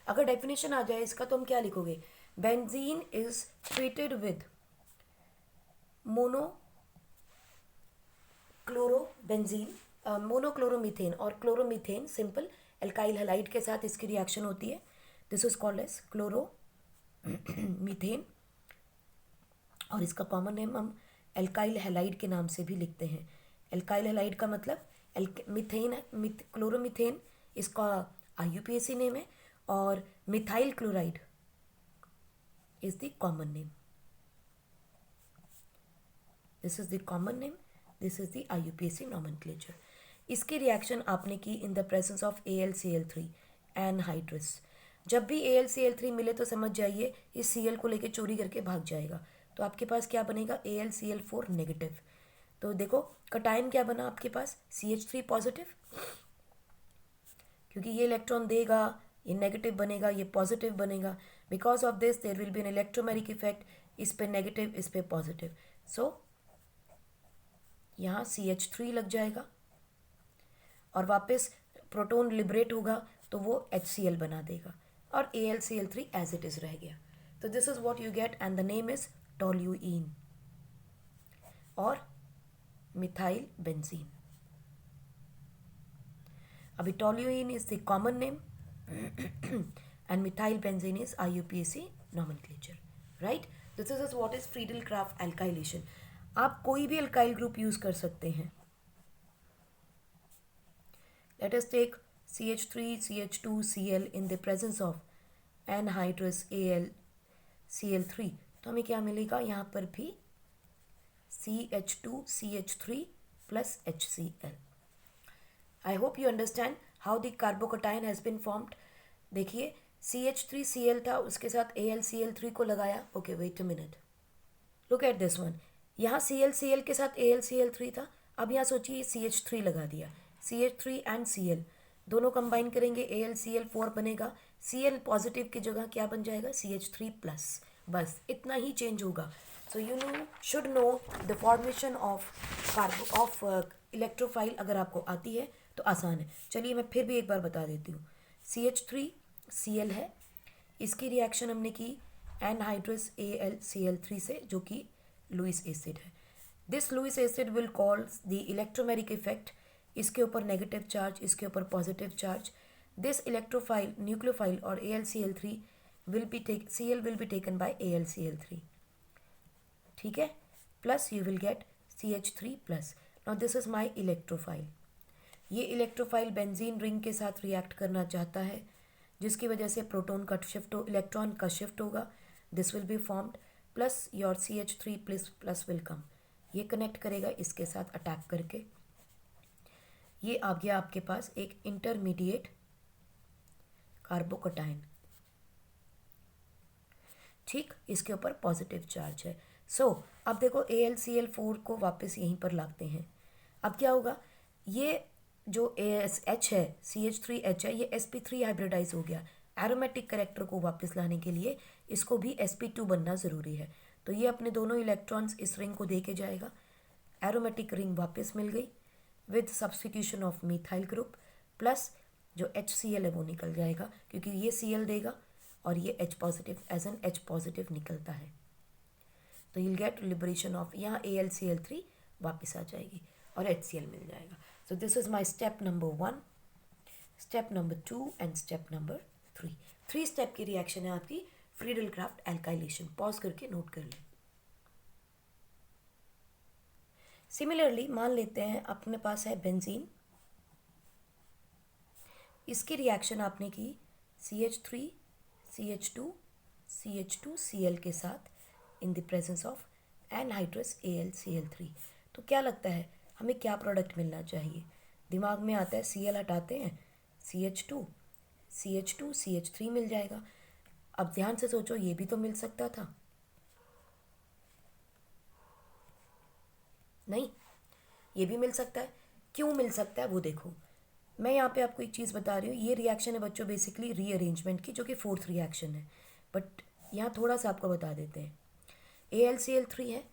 अगर डेफिनेशन आ जाए इसका तो हम क्या लिखोगे, बेंजीन इज ट्रीटेड विद मोनोक्लोरोमीथेन और क्लोरोमीथेन, सिंपल एल्काइल हैलाइड के साथ इसकी रिएक्शन होती है। This is called as chloromethane, और इसका कॉमन नेम हम एल्काइल हैलाइड के नाम से भी लिखते हैं। एल्काइल हैलाइड का मतलब क्लोरोमीथेन इसका IUPAC नेम है, और methyl chloride is the common name. This is the common name, this is the IUPAC nomenclature. इसकी रिएक्शन आपने की इन the presence of AlCl3 anhydrous. जब भी AlCl3 मिले तो समझ जाइए इस Cl को लेके चोरी करके भाग जाएगा, तो आपके पास क्या बनेगा, AlCl4 नेगेटिव। तो देखो कटायन क्या बना आपके पास, CH3 पॉजिटिव, क्योंकि ये इलेक्ट्रॉन देगा, ये नेगेटिव बनेगा, ये पॉजिटिव बनेगा। Because of this there will be an electromeric effect, इस पे नेगेटिव, इस पे पॉजिटिव। सो यहाँ CH3 लग जाएगा, और वापस प्रोटॉन लिबरेट होगा तो वो HCl बना देगा, और AlCl3 एज इट इज रह गया। तो this is what you get, and the name is toluene और मिथाइल बेंजीन। अभी toluene is the common name and methyl benzene is IUPAC nomenclature, right? This is what is Friedel Crafts alkylation. आप कोई भी अल्काइल ग्रुप यूज कर सकते हैं। Let us take CH3 CH2 Cl in the presence of anhydrous AlCl3, तो हमें क्या मिलेगा, यहाँ पर भी CH2 CH3 plus HCl. I hope you understand how the carbocation has been formed. देखिए CH3Cl था, उसके साथ AlCl3 को लगाया। Okay wait a minute, look at this one, यहाँ ClCl के साथ AlCl3 था, अब यहाँ सोचिए CH3 लगा दिया, CH3 एंड Cl दोनों कंबाइन करेंगे, AlCl4 बनेगा, Cl पॉजिटिव की जगह क्या बन जाएगा, CH3 प्लस, बस इतना ही चेंज होगा। So you should know the formation of electrophile, अगर आपको आती है तो आसान है। चलिए मैं फिर भी एक बार बता देती हूँ, CH3Cl है, इसकी रिएक्शन हमने की एनहाइड्रस AlCl3 से, जो कि लुईस एसिड है। This Lewis acid will cause the electromeric effect, इसके ऊपर नेगेटिव चार्ज, इसके ऊपर positive charge. This electrophile nucleophile और AlCl3 Cl will be taken by AlCl3, ठीक है, plus you will gate CH3 plus. Now this is my electrophile, ये इलेक्ट्रोफाइल बेंजीन रिंग के साथ रिएक्ट करना चाहता है, जिसकी वजह से प्रोटॉन का इलेक्ट्रॉन का शिफ्ट होगा, this will be formed, plus your CH3 plus will come, ये कनेक्ट करेगा इसके साथ अटैक करके, ये आ गया आपके पास एक इंटरमीडिएट कार्बोकटाइन, ठीक, इसके ऊपर पॉजिटिव चार्ज है। सो अब देखो AlCl4 को वापस यहीं पर लाते हैं। अब क्या होगा, ये जो H है, CH3H है, ये sp3 हाइब्रिडाइज हो गया। एरोमेटिक करेक्टर को वापस लाने के लिए इसको भी sp2 बनना ज़रूरी है, तो ये अपने दोनों इलेक्ट्रॉन्स इस रिंग को दे के जाएगा, एरोमेटिक रिंग वापस मिल गई with substitution of methyl group, plus जो HCl है वो निकल जाएगा क्योंकि ये Cl देगा और ये H positive as an H positive निकलता है। तो you'll get लिबरेशन ऑफ, यहाँ AlCl3 वापस आ जाएगी और HCl मिल जाएगा। So this is my step number 1, step number 2 and step number 3। 3 step की रिएक्शन है आपकी फ्रीडल क्राफ्ट एल्काइलेशन। पॉज करके नोट कर लें। सिमिलरली मान लेते हैं अपने पास है बेंजीन, इसकी रिएक्शन आपने की CH3 CH2 CH2Cl के साथ in the presence of anhydrous AlCl3। तो क्या लगता है हमें क्या प्रोडक्ट मिलना चाहिए? दिमाग में आता है Cl हटाते हैं CH2 CH3 मिल जाएगा। अब ध्यान से सोचो, ये भी तो मिल सकता था, नहीं ये भी मिल सकता है। क्यों मिल सकता है वो देखो, मैं यहाँ पे आपको एक चीज़ बता रही हूँ। ये रिएक्शन है बच्चों बेसिकली रीअरेंजमेंट की, जो कि 4th रिएक्शन है, बट यहाँ थोड़ा सा आपको बता देते हैं। AlCl3 है,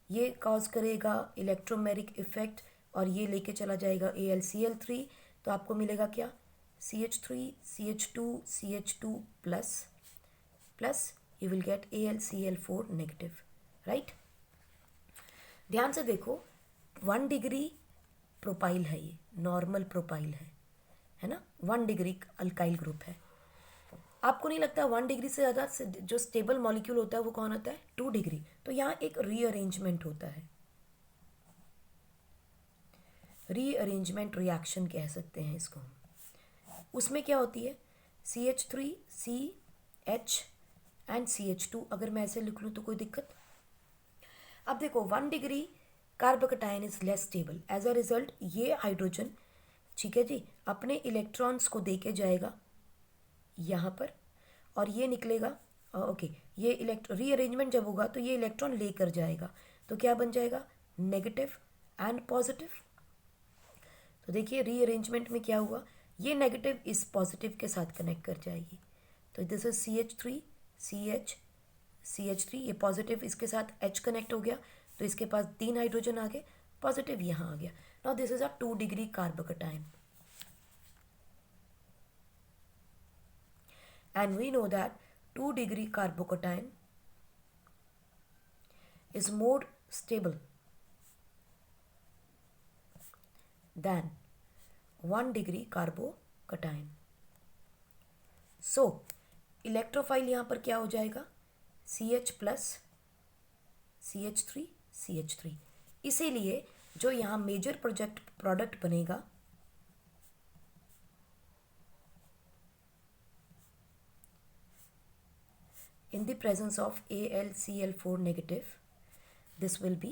ये कॉज करेगा इलेक्ट्रोमेरिक इफेक्ट और ये लेके चला जाएगा AlCl3, तो आपको मिलेगा क्या CH3 CH2 plus you will gate AlCl4 negative, right. ध्यान से देखो 1 डिग्री प्रोपाइल है, ये नॉर्मल प्रोपाइल है ना, 1 डिग्री अल्काइल ग्रुप है। आपको नहीं लगता 1 डिग्री से ज़्यादा जो स्टेबल मॉलिक्यूल होता है वो कौन होता है? 2 डिग्री। तो यहाँ एक रीअरेंजमेंट होता है, रीअरेंजमेंट रिएक्शन कह सकते हैं इसको हम। उसमें क्या होती है CH3 CH एंड CH2, अगर मैं ऐसे लिख लूँ तो कोई दिक्कत? अब देखो 1 degree carbocation is less stable, as a result ये हाइड्रोजन, ठीक है जी, अपने इलेक्ट्रॉन्स को दे के जाएगा यहाँ पर और ये निकलेगा ओके, ये रीअरेंजमेंट जब होगा तो ये इलेक्ट्रॉन लेकर जाएगा, तो क्या बन जाएगा नेगेटिव एंड पॉजिटिव। तो देखिए रीअरेंजमेंट में क्या हुआ, ये नेगेटिव इस पॉजिटिव के साथ कनेक्ट कर जाएगी, तो दिस इज CH3 ये पॉजिटिव इसके साथ H कनेक्ट हो गया, तो इसके पास 3 हाइड्रोजन आ गए, पॉजिटिव यहाँ आ गया। Now this is a 2 degree carbocation and we know that 2 degree carbocation is more stable than 1 degree carbocation. So electrophile यहाँ पर क्या हो जाएगा CH प्लस CH3 इसीलिए जो यहाँ मेजर प्रोडक्ट बनेगा in the presence of AlCl4 negative, this will be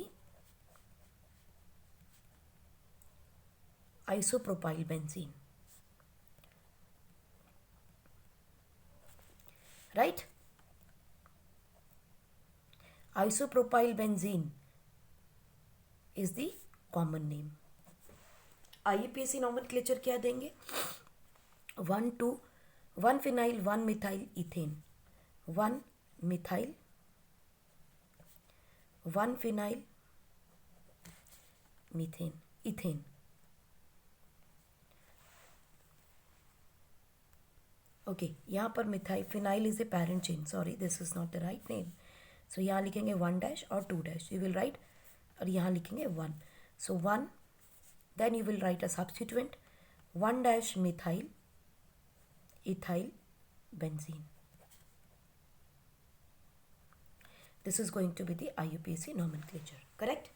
isopropyl benzene, right? Isopropyl benzene is the common name. IUPAC nomenclature क्या देंगे? 1 phenyl 1 methyl ethane, 1 methyl 1 phenyl ethane. Okay यहाँ पर methyl phenyl is a parent chain, sorry this is not the right name, so यहाँ लिखेंगे 1 डैश और 2 डैश, यू विल राइट, और यहाँ लिखेंगे 1, so 1 then you will write a substituent 1 dash methyl ethyl benzene. This is going to be the IUPAC nomenclature, correct.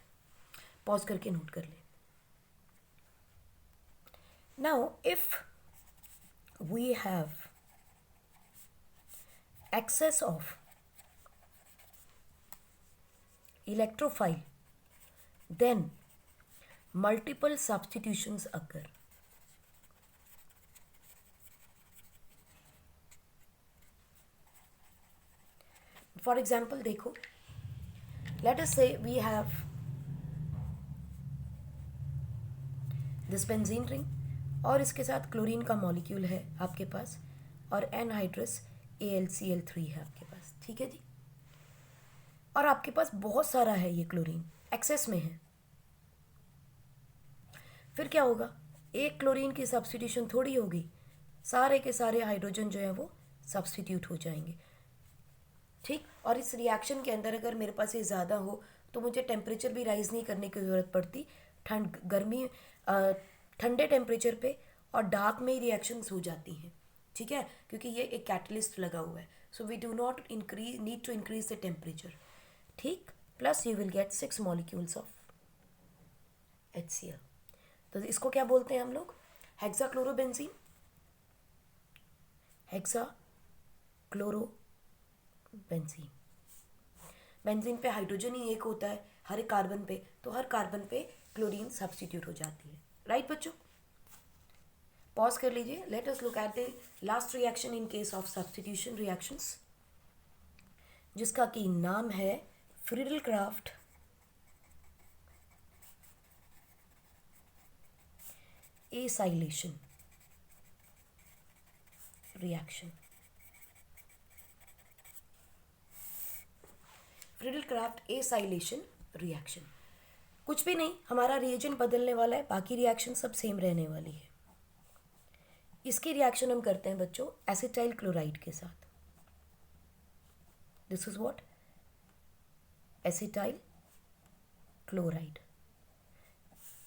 Pause करके नोट कर ले. Now if we have excess of electrophile, then multiple substitutions occur. For example, देखो, let us say we have this benzene ring और इसके साथ क्लोरीन का मॉलिक्यूल है आपके पास और एनहाइड्रस AlCl3 है आपके पास, ठीक है जी. और आपके पास बहुत सारा है, ये क्लोरीन एक्सेस में है, फिर क्या होगा, एक क्लोरीन की सब्स्टिट्यूशन थोड़ी होगी, सारे के सारे हाइड्रोजन जो है वो सब्स्टिट्यूट हो जाएंगे। ठीक, और इस रिएक्शन के अंदर अगर मेरे पास ये ज़्यादा हो तो मुझे टेम्परेचर भी राइज़ नहीं करने की ज़रूरत पड़ती, ठंडे टेम्परेचर पे और डार्क में ही रिएक्शंस हो जाती हैं। ठीक है, क्योंकि ये एक कैटलिस्ट लगा हुआ है, so we do not need to increase the temperature. ठीक, plus you will get 6 molecules of HCl। तो इसको क्या बोलते हैं हम लोग, हेक्साक्लोरोबेंजीन। हेक्साक्लोरोबेंजीन, बेंजीन पे हाइड्रोजन ही एक होता है हर एक कार्बन पे, तो हर कार्बन पे क्लोरीन सब्स्टिट्यूट हो जाती है। राइट बच्चों, पॉज कर लीजिए। Late us look at the last reaction in case of substitution reactions, जिसका कि नाम है Friedel Crafts acylation reaction. Friedel Crafts acylation reaction, कुछ भी नहीं, हमारा रिएजेंट बदलने वाला है, बाकी रिएक्शन सब सेम रहने वाली है। इसकी रिएक्शन हम करते हैं बच्चों एसिटाइल क्लोराइड के साथ। This is what, acetyl chloride.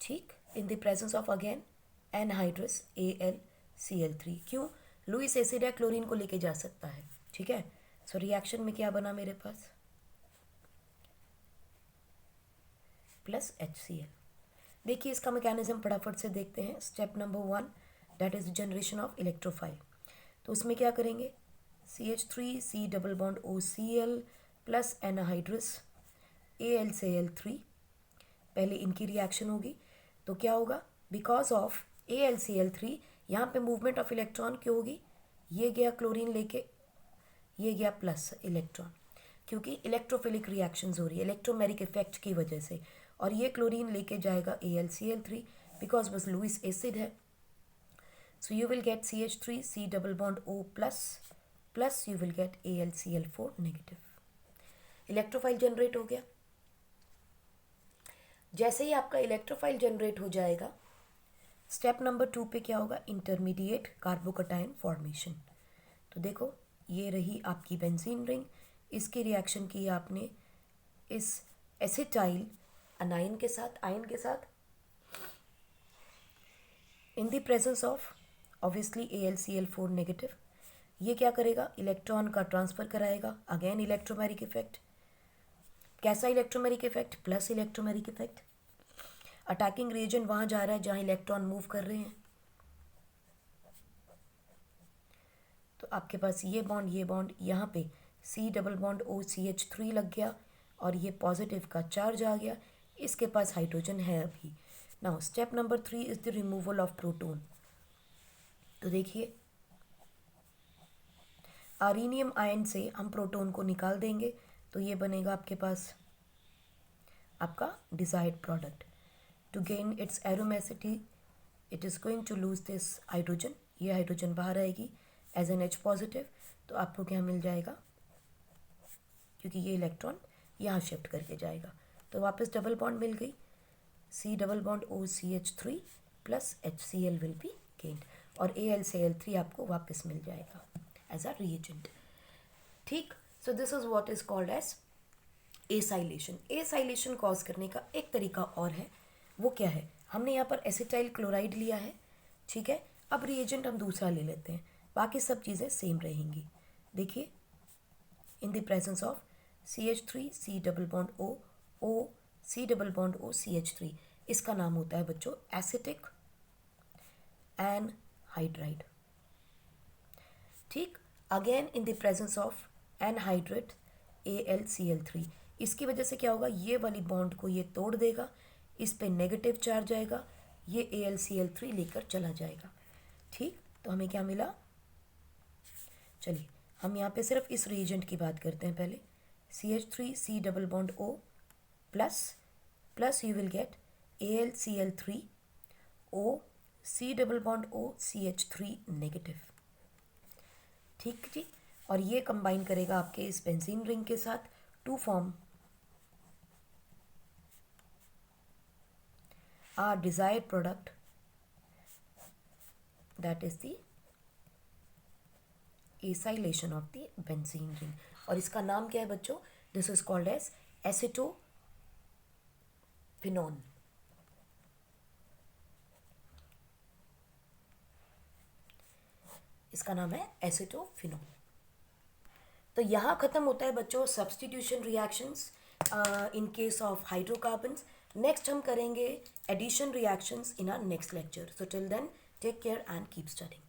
ठीक, in the presence of again anhydrous AlCl3। क्यों, लुईस एसिड है, क्लोरीन को लेके जा सकता है। ठीक है, सो रिएक्शन में क्या बना मेरे पास, प्लस HCl। देखिए इसका मैकेनिज्म फटाफट से देखते हैं। Step number 1 that is generation of electrophile. तो उसमें क्या करेंगे, CH3C double bond OCl plus anhydrous AlCl3, पहले इनकी रिएक्शन होगी। तो क्या होगा, बिकॉज ऑफ AlCl3 यहाँ पे मूवमेंट ऑफ इलेक्ट्रॉन क्यों होगी, ये गया क्लोरीन लेके, ये गया प्लस इलेक्ट्रॉन, क्योंकि इलेक्ट्रोफिलिक रिएक्शंस हो रही है इलेक्ट्रोमेरिक इफेक्ट की वजह से, और ये क्लोरीन लेके जाएगा AlCl3 बिकॉज बस लुईस एसिड है। So you will gate CH3C double bond O plus plus you will gate AlCl4 negative. Electrophile generate हो गया। जैसे ही आपका इलेक्ट्रोफाइल जनरेट हो जाएगा, स्टेप नंबर 2 पे क्या होगा, इंटरमीडिएट कार्बोकटायन फॉर्मेशन। तो देखो ये रही आपकी बेंजीन रिंग, इसकी रिएक्शन की आपने इस एसिटाइल अनाइन के साथ, आयन के साथ, in the presence of obviously AlCl4 negative. ये क्या करेगा, इलेक्ट्रॉन का ट्रांसफर कराएगा, अगेन इलेक्ट्रोमेरिक इफेक्ट। कैसा electromeric effect, plus electromeric effect. Attacking region वहां जा रहा है जहां इलेक्ट्रॉन मूव कर रहे हैं, तो आपके पास ये बॉन्ड यहाँ पे C डबल बॉन्ड OCH3 लग गया और ये पॉजिटिव का चार्ज आ गया, इसके पास हाइड्रोजन है अभी। Now step number 3 is the removal of proton. तो देखिए आर्नियम आयन से हम प्रोटॉन को निकाल देंगे, तो ये बनेगा आपके पास आपका desired product. To gain its aromaticity it is going to lose this hydrogen, ये हाइड्रोजन बाहर आएगी एज एन H पॉजिटिव, तो आपको क्या मिल जाएगा, क्योंकि ये इलेक्ट्रॉन यहाँ शिफ्ट करके जाएगा, तो वापस डबल बॉन्ड मिल गई, C double bond OCH3 plus HCl will be gained, और AlCl3 आपको वापस मिल जाएगा एज अ रिएजेंट। ठीक, so this is what is called as acylation. Acylation cause करने का एक तरीका और है, वो क्या है, हमने यहाँ पर एसिटाइल क्लोराइड लिया है, ठीक है, अब रिएजेंट हम दूसरा ले लेते हैं, बाकी सब चीज़ें सेम रहेंगी। देखिए इन the presence of CH3C double bond O C double bond OCH3, इसका नाम होता है बच्चों एसिटिक एनहाइड्राइड। ठीक, again in the presence of anhydride AlCl3, इसकी वजह से क्या होगा, ये वाली बॉन्ड को ये तोड़ देगा, इस पे नेगेटिव चार्ज आएगा, ये AlCl3 लेकर चला जाएगा। ठीक, तो हमें क्या मिला, चलिए हम यहाँ पे सिर्फ इस रिएजेंट की बात करते हैं पहले, CH3C double bond O plus plus you will gate AlCl3 O C double bond O CH3 negative. ठीक जी, और ये कंबाइन करेगा आपके इस बेंजीन रिंग के साथ to form our desired product, that is the acylation of the benzene ring. और इसका नाम क्या है बच्चों? This is called as acetophenone. इसका नाम है एसिटोफिनोन. तो यहाँ खत्म होता है बच्चों substitution reactions in case of hydrocarbons. Next हम करेंगे addition reactions in our next lecture. So till then take care and keep studying.